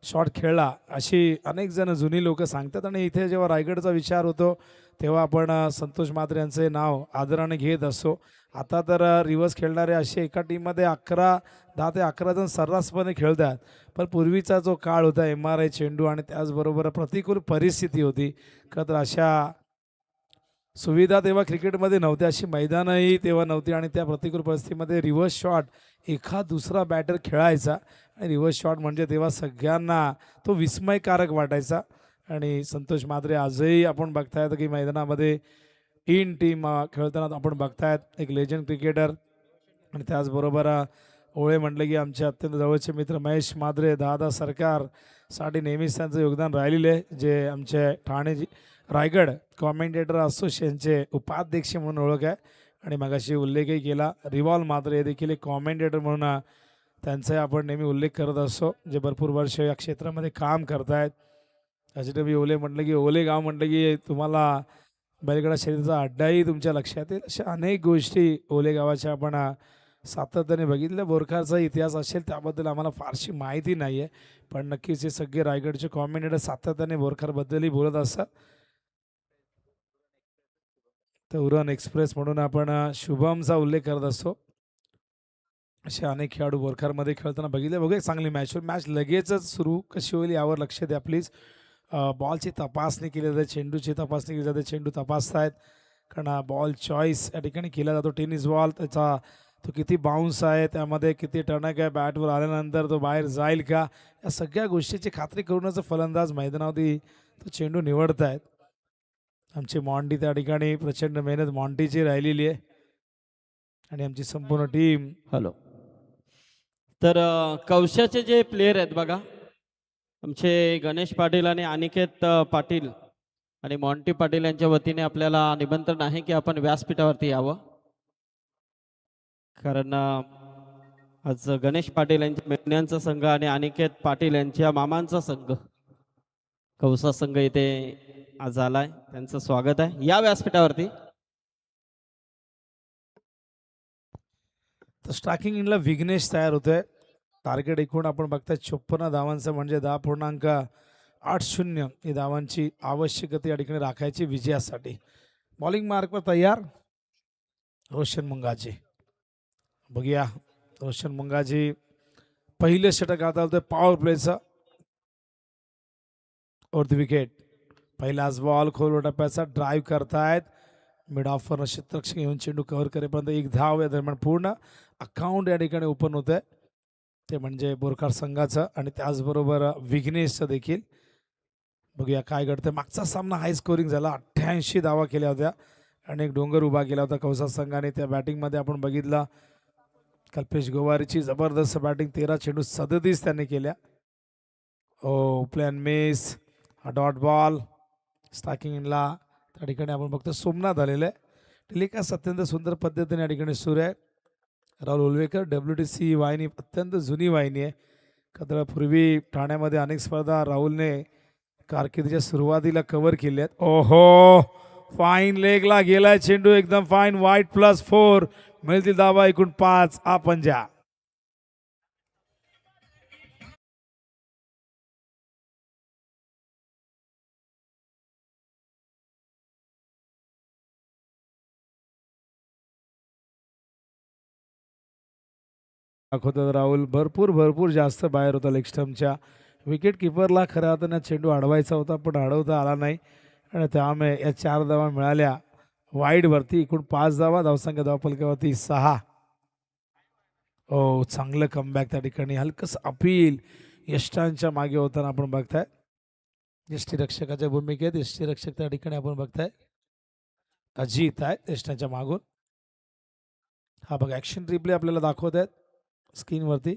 शॉट खेळला अशी अनेक जण जुनी लोक सांगतात. आणि इथे जेव्हा रायगडचा विचार होतो तेव्हा आपण संतोष म्हात्रे यांचे नाव आदराने घेत असतो. आता तर रिव्हर्स खेळणारे असे एका टीममध्ये 10 ते 11 जण सर्रासपणे खेळतात. पण पूर्वीचा जो काळ होता MRI चेंडू आणि त्याचबरोबर प्रतिकूल परिस्थिती होती. खरं तर अशा सुविधा तेव्हा क्रिकेटमध्ये नव्हत्या, अशी मैदानही तेव्हा नव्हती आणि त्या प्रतिकूल परिस्थितीमध्ये रिव्हर्स शॉट एखाद दुसरा बॅटर खेळायचा आणि रिव्हर्स शॉट म्हणजे तेव्हा सगळ्यांना तो विस्मयकारक वाटायचा. आणि संतोष म्हात्रे आजही आपण बघतायत की मैदानामध्ये इन टीम खेळताना आपण बघतायत एक लेजंड क्रिकेटर. आणि त्याचबरोबर ओळे म्हटलं की आमचे अत्यंत जवळचे मित्र महेश म्हात्रे दादा सरकारसाठी नेहमीच त्यांचं योगदान राहिलेलं आहे, जे आमचे ठाणे रायगड कॉमेंटेटर असोसिएशनचे उपाध्यक्ष म्हणून ओळख आहे. आणि मगाशी उल्लेखही केला रिवॉल्व म्हात्रे हे देखील एक कॉमेंटेटर म्हणून त्यांचा आपण नेहमी उल्लेख करत असतो, जे भरपूर वर्ष या क्षेत्रामध्ये काम करतायत. अजनबी ओले म्हटलं की ओले गाव म्हटलं की तुम्हाला बैलगाडा शर्यतीचा अड्डाही तुमच्या लक्षात येईल. अशा अनेक गोष्टी ओले गावाच्या आपण सातत्याने बघितलं. बोरखारचा इतिहास असेल त्याबद्दल आम्हाला फारशी माहिती नाही आहे, पण नक्कीच हे सगळे रायगडचे कॉमेंटेटर सातत्याने बोरखारबद्दलही बोलत असतात. तर उरण एक्सप्रेस म्हणून आपण शुभमचा उल्लेख करत असतो. असे अनेक खेळाडू बोरखारमध्ये खेळताना बघितले. बघूया चांगली मॅच लगेचच सुरू कशी होईल यावर लक्ष द्या प्लीज. बॉलची तपासणी केली जाते, चेंडूची तपासणी केली जाते, चेंडू तपासतायत कारण बॉल चॉईस या ठिकाणी केला जातो. टेनिस बॉल त्याचा तो किती बाउन्स आहे, त्यामध्ये किती टणक आहे, बॅटवर आल्यानंतर तो बाहेर जाईल का, या सगळ्या गोष्टीची खात्री करूनच फलंदाज मैदानावरती तो चेंडू निवडत आहेत. आमची मॉन्टी त्या ठिकाणी प्रचंड मेहनत मॉन्टीची राहिलेली आहे आणि आमची संपूर्ण टीम. हॅलो. तर कौशाचे जे प्लेयर आहेत बघा, आमचे गणेश पाटील आणि अनिकेत पाटील आणि मॉन्टी पाटील यांच्या वतीने आपल्याला निमंत्रण आहे की आपण व्यासपीठावरती यावं. कारण आज गणेश पाटील यांच्या मेहण्यांचा संघ आणि अनिकेत पाटील यांच्या मामांचा संघ कौसा संघ इथे आज आलाय. त्यांचं स्वागत आहे, या व्यासपीठावरती. तर स्ट्रायकिंग इनला विघ्नेश तयार होतोय. टार्गेट एकूण आपण बघताय 54 धावांचं म्हणजे 10.80 ही धावांची आवश्यकता या ठिकाणी राखायची विजयासाठी. बॉलिंग मार्कवर तयार रोशन मुंगाजी. बघूया रोशन मुंगाजी पहिले षटक आता होतोय पॉवर प्लेचं वरती विकेट. पहिलाच बॉल खोल टप्प्याचा ड्राईव्ह करतायत. मिड ऑफर क्षेत्ररक्षक घेऊन चेंडू कव्हर करेपर्यंत 1 धाव या दरम्यान पूर्ण अकाउंट या ठिकाणी ओपन होत आहे, ते म्हणजे बोरखार संघाचं आणि त्याचबरोबर विघ्नेशचं देखील. बघूया काय घडतं. मागचा सामना हाय स्कोरिंग झाला, 88 धावा केल्या होत्या आणि एक डोंगर उभा केला होता कौसा संघाने. त्या बॅटिंगमध्ये आपण बघितलं कल्पेश गोवारीची जबरदस्त बॅटिंग, 13 चेंडू 37 त्यांनी केल्या. ओ प्लॅन मिस, हा डॉट बॉल स्टॅकिंग इनला. त्या ठिकाणी आपण बघतो सोमनाथ आलेलं आहे. टेलिकास्ट अत्यंत सुंदर पद्धतीने या ठिकाणी सुरू आहे. राहुल उलवेकर, WTC वाहिनी अत्यंत जुनी वाहिनी आहे. कदळपूर्वी ठाण्यामध्ये अनेक स्पर्धा राहुलने कारकिर्दीच्या सुरुवातीला कव्हर केल्या आहेत. ओहो, फाईन लेगला गेलाय चेंडू, एकदम फाईन. वाईट +4 मिळतील धावा एकूण 5. पंजा दाखवतात राहुल. भरपूर जास्त बाहेर होता लेग स्टम्पच्या. विकेट किपरला खऱ्या अर्थाने चेंडू अडवायचा होता पण अडवता आला नाही आणि त्यामुळे या 4 धावा मिळाल्या वाईडवरती. एकूण 5 धावा. धावसंख्या धावफलकावरती 6. ओ चांगलं कमबॅक त्या ठिकाणी. हलकंसं अपील यष्टांच्या मागे होताना आपण बघताय. यष्टीरक्षकाच्या भूमिकेत यष्टीरक्षक त्या ठिकाणी आपण बघताय अजित आहे यष्टांच्या मागून. हा बघा ॲक्शन रिप्ले आपल्याला दाखवत आहेत स्क्रीनवरती.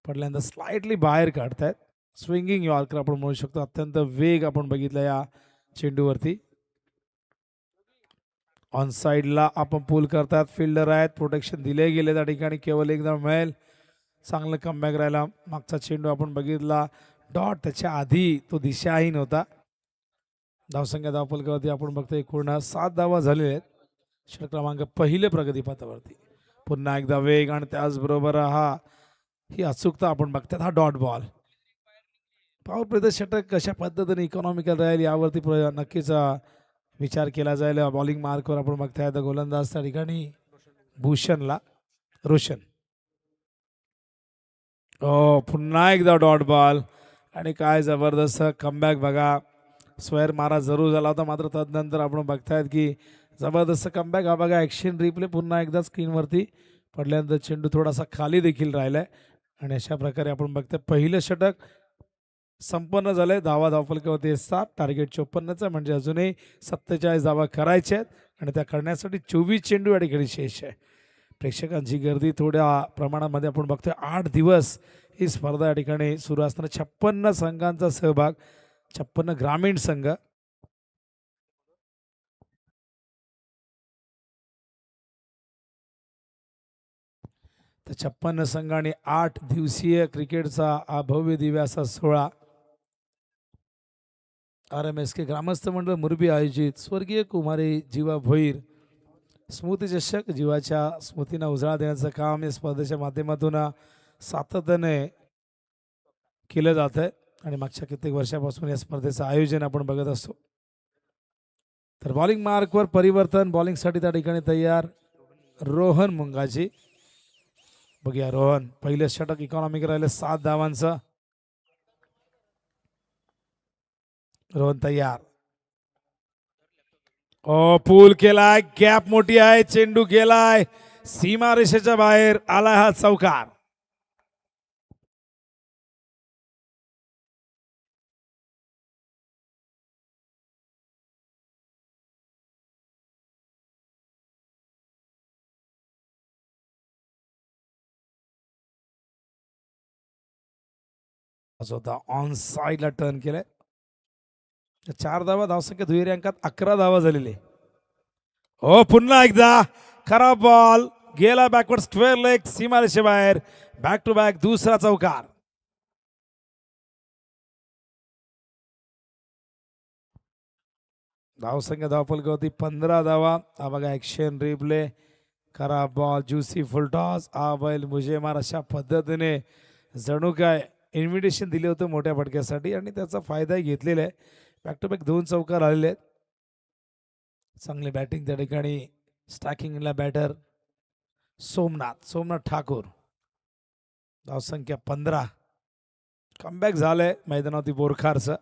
पडल्यानंतर स्लाइटली बाहेर काढतायत. स्विंगिंग यॉर्कर आपण म्हणू शकतो. अत्यंत वेग आपण बघितला या चेंडूवरती. ऑन साईडला आपण पूल करतात. फिल्डर आहेत, प्रोटेक्शन दिले गेले त्या ठिकाणी. केवळ एकदम मिळेल. चांगलं कमबॅक राहिला. मागचा चेंडू आपण बघितला डॉट, त्याच्या आधी तो दिशाहीन होता. धावसंख्या धावफलकावरती आपण बघतो एकूण 7 धावा झालेल्या आहेत. षटक क्रमांक पहिले प्रगतीपथावरती. पुन्हा एकदा वेग आणि त्याचबरोबर ही अचूकता आपण बघतात. हा डॉट बॉल. पॉवर प्लेचं षटक कशा पद्धतीने इकॉनॉमिकल राहील यावरती नक्कीच विचार केला जाईल. बॉलिंग मार्कवर आपण बघताय तर गोलंदाज त्या ठिकाणी भूषणला रोशन. पुन्हा एकदा डॉट बॉल आणि काय जबरदस्त कमबॅक बघा. स्क्वेअर मारा जरूर झाला होता मात्र तदनंतर आपण बघतायत की जबरदस्त कमबॅक. हा बघा ॲक्शन रिप्ले पुन्हा एकदा स्क्रीनवरती. पडल्यानंतर चेंडू थोडासा खाली देखील राहिलाय आणि अशा प्रकारे आपण बघतोय पहिलं षटक संपन्न झालंय. धावफलकावरती 7, टार्गेट 54चा, म्हणजे अजूनही 47 धावा करायच्या आहेत आणि त्या करण्यासाठी 24 चेंडू या ठिकाणी शेष आहे. प्रेक्षकांची गर्दी थोड्या प्रमाणामध्ये आपण बघतोय. 8 दिवस ही स्पर्धा या ठिकाणी सुरू असताना 56 संघांचा सहभाग, 56 ग्रामीण संघ. तर 56 संघ आणि 8 दिवसीय क्रिकेटचा हा भव्य दिव्य असा सोहळा RMSK ग्रामस्थ मंडळ मुरबी आयोजित स्वर्गीय कुमारी जीवा भोईर स्मृती चषक, जीवाच्या स्मृतींना उजाळा देण्याचं काम या स्पर्धेच्या माध्यमातून सातत्याने केलं जात आहे आणि मागच्या कित्येक वर्षापासून या स्पर्धेचं आयोजन आपण बघत असतो. तर बॉलिंग मार्कवर परिवर्तन. बॉलिंगसाठी त्या ठिकाणी तयार रोहन मुंगाजी. बघूया रोहन. पहिलं षटक इकॉनॉमिक राहिलं 7 धावांचं. रोहन तयार. पूल केलाय, गॅप मोठी आहे, चेंडू गेलाय सीमा रेषेच्या बाहेर. आलाय हा चौकार. होता ऑन साईडला टर्न केलाय. 4 धावा. धावसंख्या दुहेरी अंकात 11 धावा झालेली. पुन्हा एकदा खराब बॉल गेला बॅकवर्ड स्क्वेअर लेग सीमारेषे बाहेर. बॅक टू बॅक दुसरा चौकार. धावसंख्या धावफलकावरती 15 धावा. हा बघा ऍक्शन रिप्ले. खराब बॉल, ज्युसी फुलटॉस, आ बैल मुझे मार. अशा पद्धतीने जणू काय इन्व्हिटेशन दिले होते मोठ्या फटक्यासाठी आणि त्याचा फायदाही घेतलेला आहे. बॅक टू बॅक 2 चौकार आलेले आहेत. चांगली बॅटिंग त्या ठिकाणी. स्टॅकिंगला बॅटर सोमनाथ ठाकूर. धावसंख्या 15. कमबॅक झालंय मैदानावरती बोरखारचं.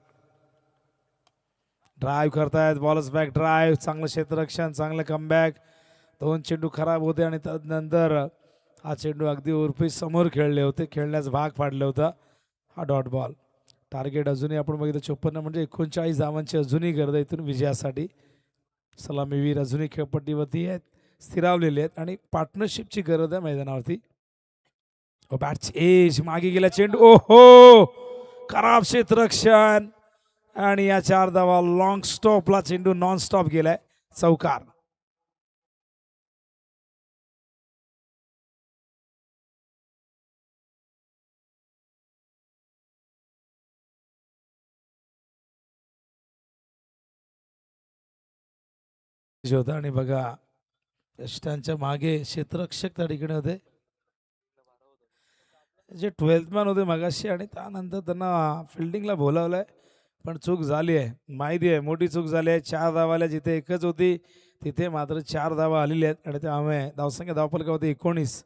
ड्राईव्ह करतायत. Bowlers back drive. चांगलं क्षेत्ररक्षण, चांगलं कमबॅक. 2 चेंडू खराब होते आणि त्यानंतर हा चेंडू अगदी उर्फी समोर खेळले होते, खेळण्यास भाग पाडलं होतं. हा डॉट बॉल. टार्गेट अजूनही आपण बघितलं 54, म्हणजे 39 धावांची अजूनही गरज आहे इथून विजयासाठी. सलामीवीर अजूनही खेळपट्टीवरती आहेत. स्थिरावलेले आहेत आणि पार्टनरशिपची गरज आहे मैदानावरती. बॅटची एज मागे गेला चेंडू, ओहो खराब क्षेत्ररक्षण आणि या 4 धावा. लॉंग स्टॉपला चेंडू नॉन स्टॉप गेलाय, चौकार. होता आणि बघा यष्टांच्या मागे क्षेत्ररक्षक त्या ठिकाणी होते, जे 12th मॅन होते मगाशी, आणि त्यानंतर त्यांना फिल्डिंगला बोलावलंय पण चूक झाली आहे. माहिती आहे मोठी चूक झाली आहे. 4 धावाला जिथे एकच होती तिथे मात्र 4 धावा आलेल्या आहेत आणि त्यामुळे धावसंख्या धावफलकावरती 19.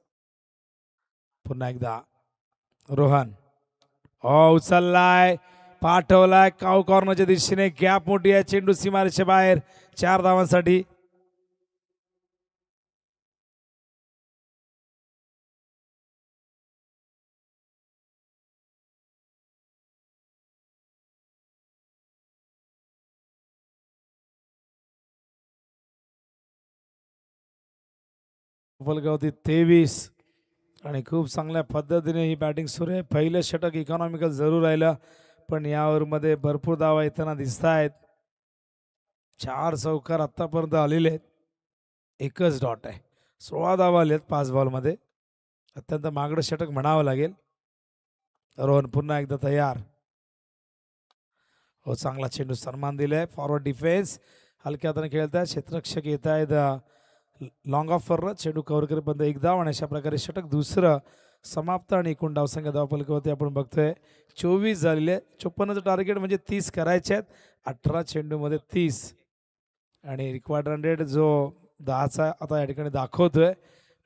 पुन्हा एकदा रोहन उचललाय, पाठवलाय काऊ कॉर्नरच्या दिशेने. गॅप मोठी आहे, चेंडू सीमारेषेच्या बाहेर. 4 धावांसाठी फलकावरती 23 आणि खूप चांगल्या पद्धतीने ही बॅटिंग सुरू आहे. पहिलं षटक इकॉनॉमिकल जरूर राहिलं पण या ओव्हरमध्ये भरपूर धावा येताना दिसत आहेत. 4 चौकार आतापर्यंत आलेले आहेत, एकच डॉट आहे. 16 धावा आले आहेत 5 बॉलमध्ये. अत्यंत मागडं षटक म्हणावं लागेल. रोहन पुन्हा एकदा तयार. चांगला चेंडू सन्मान दिलाय. फॉरवर्ड डिफेन्स हलक्या हाताने खेळत आहेत. क्षेत्ररक्षक येत आहेत लॉंग ऑफ फॉर. चेंडू कव्हर करेपर्यंत एक धाव आणि अशा प्रकारे षटक दुसरं समाप्त आणि एकूण धावसंख्या धावफलकावरती आपण बघतोय 24 झालेले. 54चं टार्गेट म्हणजे 30 करायचे आहेत. 18 चेंडूमध्ये 30 आणि रिक्वायर्ड रन रेट जो 10चा आता या ठिकाणी दाखवतोय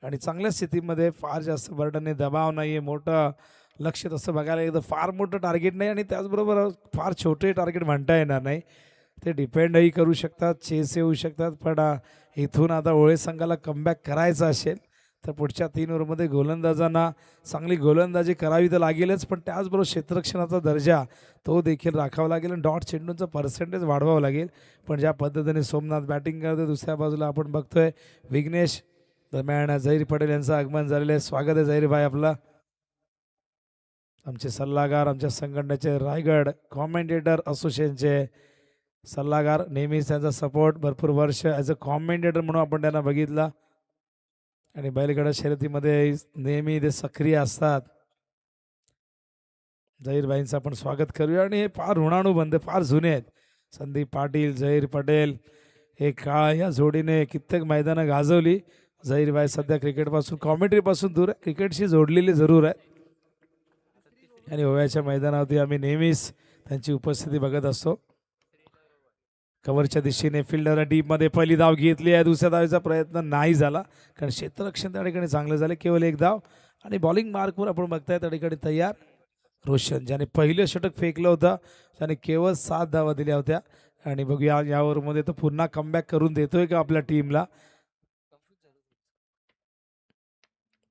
आणि चांगल्या स्थितीमध्ये फार जास्त बर्डनने दबाव नाही आहे. मोठं लक्ष तसं बघायला गेलं फार मोठं टार्गेट नाही आणि त्याचबरोबर फार छोटे टार्गेट म्हणता येणार नाही. ते डिपेंडही करू शकतात, चेस येऊ शकतात. पण इथून आता ओळे संघाला कमबॅक करायचा असेल तर पुढच्या 3 ओव्हरमध्ये गोलंदाजांना चांगली गोलंदाजी करावी तर लागेलच, पण त्याचबरोबर क्षेत्ररक्षणाचा दर्जा तो देखील राखावा लागेल आणि डॉट चेंडूंचं पर्सेंटेज वाढवावं लागेल. पण ज्या पद्धतीने सोमनाथ बॅटिंग करते, दुसऱ्या बाजूला आपण बघतोय विघ्नेश, दरम्यान झहीर पटेल यांचं आगमन झालेलं आहे. स्वागत आहे झहीर भाई आपला. आमचे सल्लागार, आमच्या संघटनेचे रायगड कॉमेंटेटर असोसिएशनचे सल्लागार, नेहमीच त्यांचा सपोर्ट भरपूर वर्ष ॲज अ कॉमेंटेटर म्हणून आपण त्यांना बघितला आणि बैलगाडा शर्यतीमध्ये नेहमी ते सक्रिय असतात. झहीरभाईंचं आपण स्वागत करूया. आणि हे फार ऋणानुबंध फार जुने आहेत. संदीप पाटील, झहीर पटेल हे काळ या जोडीने कित्येक मैदानं गाजवली. झहीरभाई सध्या क्रिकेटपासून कॉमेंट्रीपासून दूर आहे, क्रिकेटशी जोडलेली जरूर आहे आणि ओव्याच्या मैदानावरती आम्ही नेहमीच त्यांची उपस्थिती बघत असतो. कव्हरच्या दिशेने फिल्डर डीपमध्ये पहिली धाव घेतली आहे. दुसऱ्या धावेचा प्रयत्न नाही झाला कारण क्षेत्ररक्षण त्या ठिकाणी चांगलं झालं. केवळ एक धाव आणि बॉलिंग मार्कवर आपण बघताय त्या ठिकाणी तयार रोशन, ज्याने पहिलं षटक फेकलं होतं, त्याने केवळ 7 धावा दिल्या होत्या. आणि बघूया या ओव्हरमध्ये तो पुन्हा कमबॅक करून देतोय का आपल्या टीमला.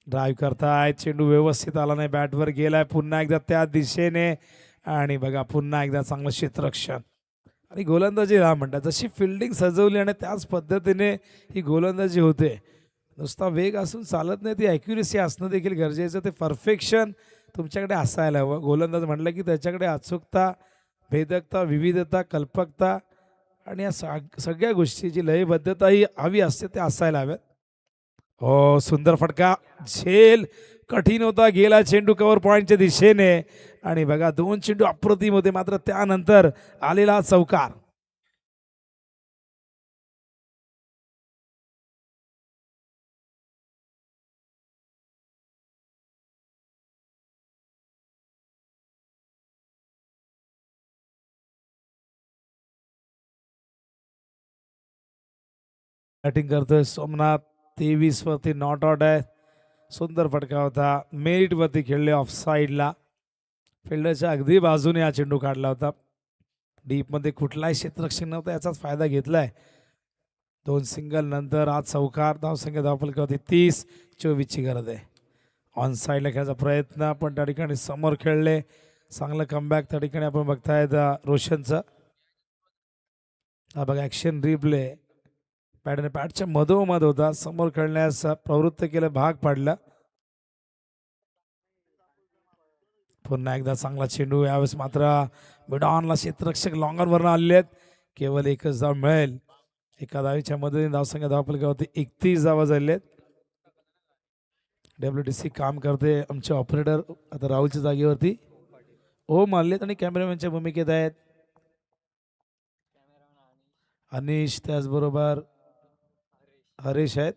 ड्राईव्ह करताय, चेंडू व्यवस्थित आला नाही, बॅटवर गेलाय पुन्हा एकदा त्या दिशेने आणि बघा पुन्हा एकदा चांगलं क्षेत्ररक्षण आणि गोलंदाजी राहा म्हणतात. जशी फिल्डिंग सजवली आणि त्याच पद्धतीने ही गोलंदाजी होते. नुसता वेग असून चालत नाही, ती ॲक्युरेसी असणं देखील गरजेचं. ते परफेक्शन तुमच्याकडे असायला हवं. गोलंदाज म्हटलं की त्याच्याकडे अचूकता, भेदकता, विविधता, कल्पकता आणि या सगळ्या गोष्टीची लयबद्धता ही हवी असते, ते असायला हव्यात. हो सुंदर फटका, झेल कठीण होता, गेला चेंडू कव्हर पॉईंटच्या दिशेने आणि बघा 2 चेंडू अप्रतिम होते, मात्र त्यानंतर आलेला चौकार. बॅटिंग करतोय सोमनाथ, 23 वरती नॉट आउट आहे. सुंदर फटका होता, मेरिट वरती खेळले ऑफ साईडला, फिल्डरच्या अगदी बाजूने हा चेंडू काढला होता. डीपमध्ये कुठलाही क्षेत्ररक्षण नव्हतं, याचाच फायदा घेतलाय. 2 सिंगल नंतर आज चौकार. धावसंख्या धावफलकावरती 30-24ची गरज आहे. ऑन साईडला खेळायचा प्रयत्न पण त्या ठिकाणी समोर खेळले. चांगलं कमबॅक त्या ठिकाणी आपण बघतायत रोशनचं. हा बघा ॲक्शन रिप्ले पॅडने पॅडच्या मधोमध होता, समोर खेळण्यास प्रवृत्त केलं, भाग पाडला. पुन्हा एकदा चांगला चेंडू, यावेळेस मात्र मिडॉनला क्षेत्ररक्षक लॉंगरवरनं आलेले आहेत. केवळ एकच धाव मिळेल. एका धावीच्या मदतीने धावसंख्या धावफलकावरती 31 धावा झालेल्या आहेत. WTC काम करते आमचे ऑपरेटर आता राहुलच्या जागेवरती ओम आलेत आणि कॅमेरामॅनच्या भूमिकेत आहेत अनिश, त्याचबरोबर हरीश आहेत,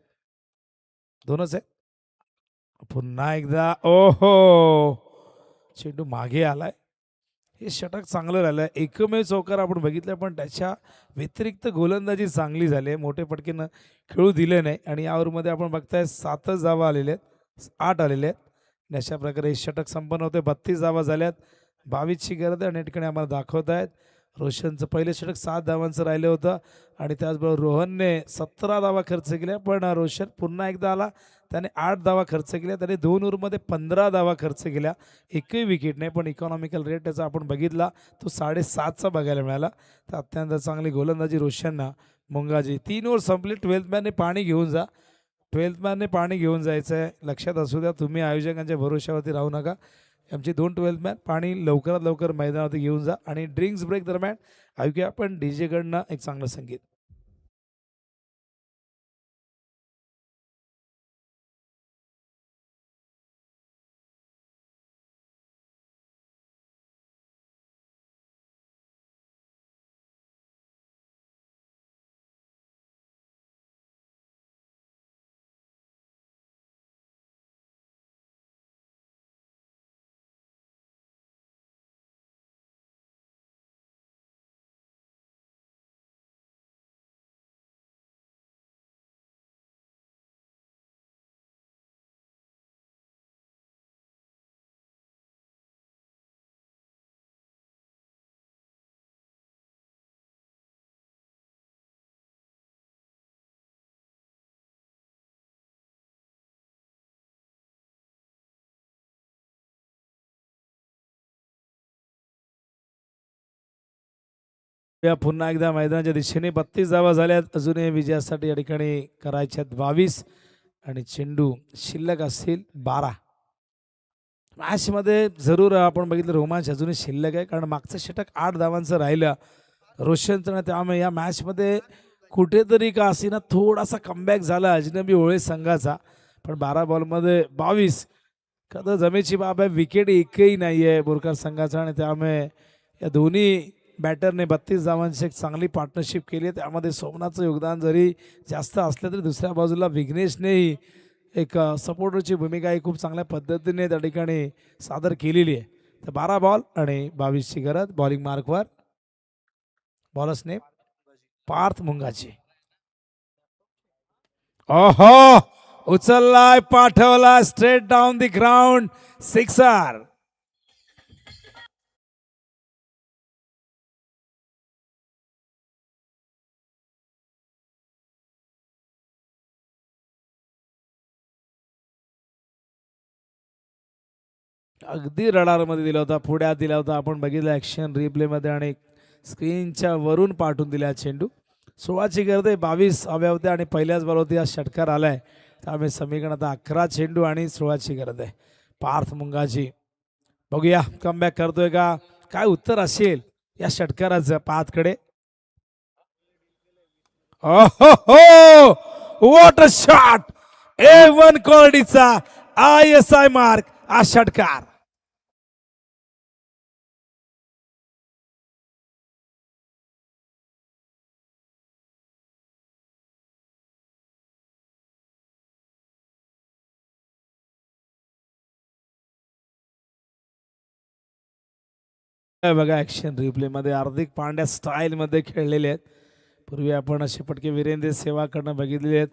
दोनच आहेत. पुन्हा एकदा ओहो, चेंडू मागे आलाय. हे षटक चांगलं राहिलं. एकमेव चौकार आपण बघितलं, पण त्याच्या व्यतिरिक्त गोलंदाजी चांगली झाली आहे. मोठे फटकेनं खेळू दिले नाही आणि या ओव्हरमध्ये आपण बघताय 7च धावा आलेल्या आहेत, 8 आलेले आहेत. आणि अशा प्रकारे हे षटक संपन्न होते. 32 धावा झाल्यात, 22ची गरज आहे. आणि या ठिकाणी आम्हाला दाखवत आहेत रोशनचं पहिलं षटक 7 धावांचं राहिलं होतं आणि त्याचबरोबर रोहनने 17 धावा खर्च केल्या, पण रोशन पुन्हा एकदा आला, त्याने 8 धावा खर्च केल्या. त्याने 2 ओव्हरमध्ये 15 धावा खर्च केल्या, एकही विकेट नाही. पण इकॉनॉमिकल रेट त्याचा आपण बघितला तो 7.5चा बघायला मिळाला. तर अत्यंत चांगली गोलंदाजी रोशनना. मुंगाजी 3 ओव्हर संपले. 12th मॅनने पाणी घेऊन जा, 12th मॅनने पाणी घेऊन जायचं आहे, लक्षात असू द्या. तुम्ही आयोजकांच्या भरोश्यावरती राहू नका. आमची 2 12th मॅन पाणी लवकरात लवकर मैदानावरती घेऊन जा. आणि ड्रिंक्स ब्रेक दरम्यान ऐकूया आपण डीजेकडनं एक चांगलं संगीत. या पुन्हा एकदा मैदानाच्या दिशेने 32 धावा झाल्यात. अजूनही विजयासाठी या ठिकाणी करायच्यात 22 आणि चेंडू शिल्लक असतील 12. मॅचमध्ये जरूर आपण बघितलं रोमांच अजूनही शिल्लक आहे, कारण मागचं षटक 8 धावांचं राहिलं रोशनचं. त्यामुळे या मॅचमध्ये कुठेतरी का असेना थोडासा कमबॅक झाला अजनबी ओळे संघाचा. पण 12 बॉलमध्ये 22 कदा जमेची बाब आहे. विकेट एकही नाही आहे बोरकर संघाचा आणि त्यामुळे या दोन्ही बॅटरने 32 धावांची एक चांगली पार्टनरशिप केली आहे. त्यामध्ये सोमनाथचं योगदान जरी जास्त असलं तरी दुसऱ्या बाजूला विघ्नेशनेही एक सपोर्टरची भूमिका ही खूप चांगल्या पद्धतीने त्या ठिकाणी सादर केलेली आहे. तर 12 बॉल आणि 22ची गरज. बॉलिंग मार्कवर बॉलर्सने पार्थ मुंगाची. ओहो, उचललाय, पाठवला straight down the ground, sixer. अगदी रडारमध्ये दिला होता, पुढ्यात दिला होता. आपण बघितलं ॲक्शन रिप्लेमध्ये आणि स्क्रीनच्या वरून पाठवून दिला चेंडू. 16ची गरज आहे, 22 हव्या होत्या आणि पहिल्याच बॉलवरती हा षटकार आलाय. त्यामुळे समीकरण आता 11 चेंडू आणि 16ची गरज आहे. पार्थ मुंगाची बघूया कमबॅक करतोय का, काय उत्तर असेल या षटकाराचं पार्थकडे. ओहो, व्हॉट अ शॉट, A1 क्वालिटीचा ISI मार्क हा षटकार. बघा ॲक्शन रिप्लेमध्ये हार्दिक पांड्या स्टाईलमध्ये खेळलेले आहेत. पूर्वी आपण असे फटके वीरेंद्र सेवाकडनं बघितलेले आहेत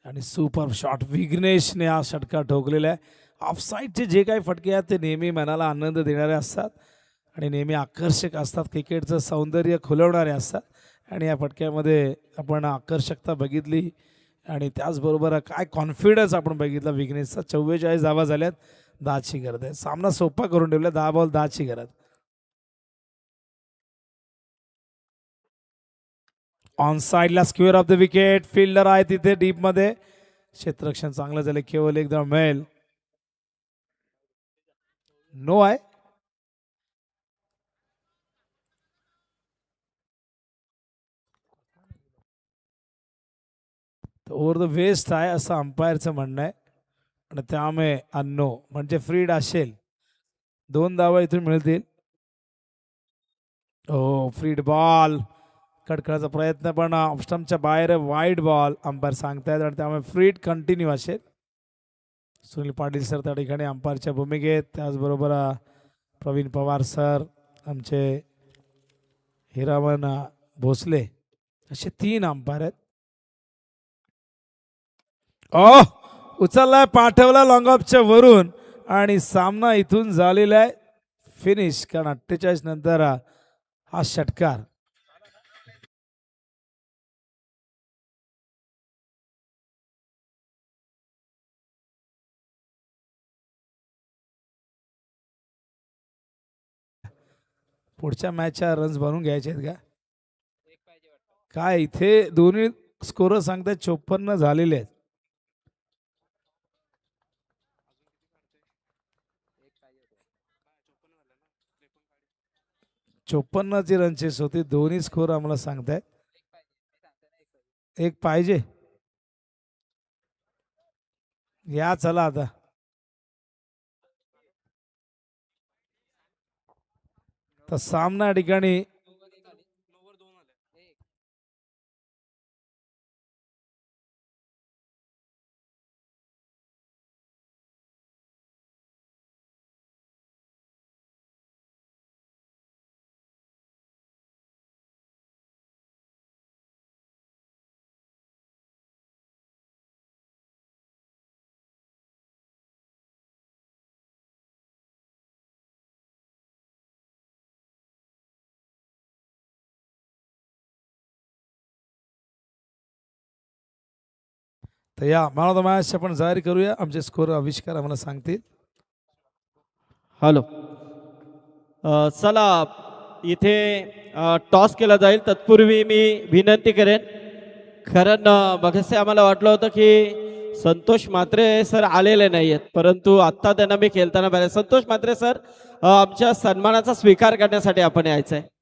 आणि सुपर शॉट विघ्नेशने हा षटकार ठोकलेला आहे. ऑफसाईडचे जे काही फटके आहेत ते नेहमी मनाला आनंद देणारे असतात आणि नेहमी आकर्षक असतात, क्रिकेटचं सौंदर्य खुलवणारे असतात. आणि या फटक्यामध्ये आपण आकर्षकता बघितली आणि त्याचबरोबर काय कॉन्फिडन्स आपण बघितला विघ्नेशचा. 44 धावा झाल्यात, 10ची गरज आहे. सामना सोपा करून ठेवला, 10 बॉल 10ची गरज. ऑन साइडला square of the wicket. Fielder आहे तिथे डीप मध्ये. क्षेत्ररक्षण चांगलं झालं. केवळ एकदम मेल. नो आहे. ओव्हर द वेस्ट आहे असं अंपायरचं म्हणणं आहे आणि त्यामुळे अन्नो म्हणजे फ्रीड असेल. 2 धावा इथून मिळतील. हो फ्रीड बॉल. कडकडाचा प्रयत्न पण ऑफस्टम्पच्या बाहेर वाईड बॉल अंपायर सांगतायत आणि त्यामुळे फ्रीड कंटिन्यू असेल. सुनील पाटील सर त्या ठिकाणी अंपायरच्या भूमिकेत. त्याचबरोबर प्रवीण पवार सर, आमचे हिरामन भोसले असे 3 अंपायर आहेत. उचललाय पाठवला लॉंग ऑफच्या वरून आणि सामना इथून झालेला आहे फिनिश. कारण 48 नंतर हा षटकार. पुढच्या मॅचच्या रन्स बनवून घ्यायचे आहेत का काय? इथे दोन्ही स्कोर सांगतात 54 झालेले आहेत. 54ची रन चेस होती. दोन्ही स्कोर आम्हाला सांगतायत. एक पाहिजे. या चला आता. तर सामना या ठिकाणी तर या मॅन ऑफ द मॅच आपण जाहीर करूया. आमचे स्कोर आविष्कार आम्हाला सांगतील. हॅलो. चला इथे टॉस केला जाईल. तत्पूर्वी मी विनंती करेन, कारण मगाशी आम्हाला वाटलं होतं की संतोष म्हात्रे सर आलेले नाही आहेत, परंतु आत्ता त्यांना मी खेळताना पाहिजे. संतोष म्हात्रे सर, आमच्या सन्मानाचा स्वीकार करण्यासाठी आपण यायचं आहे.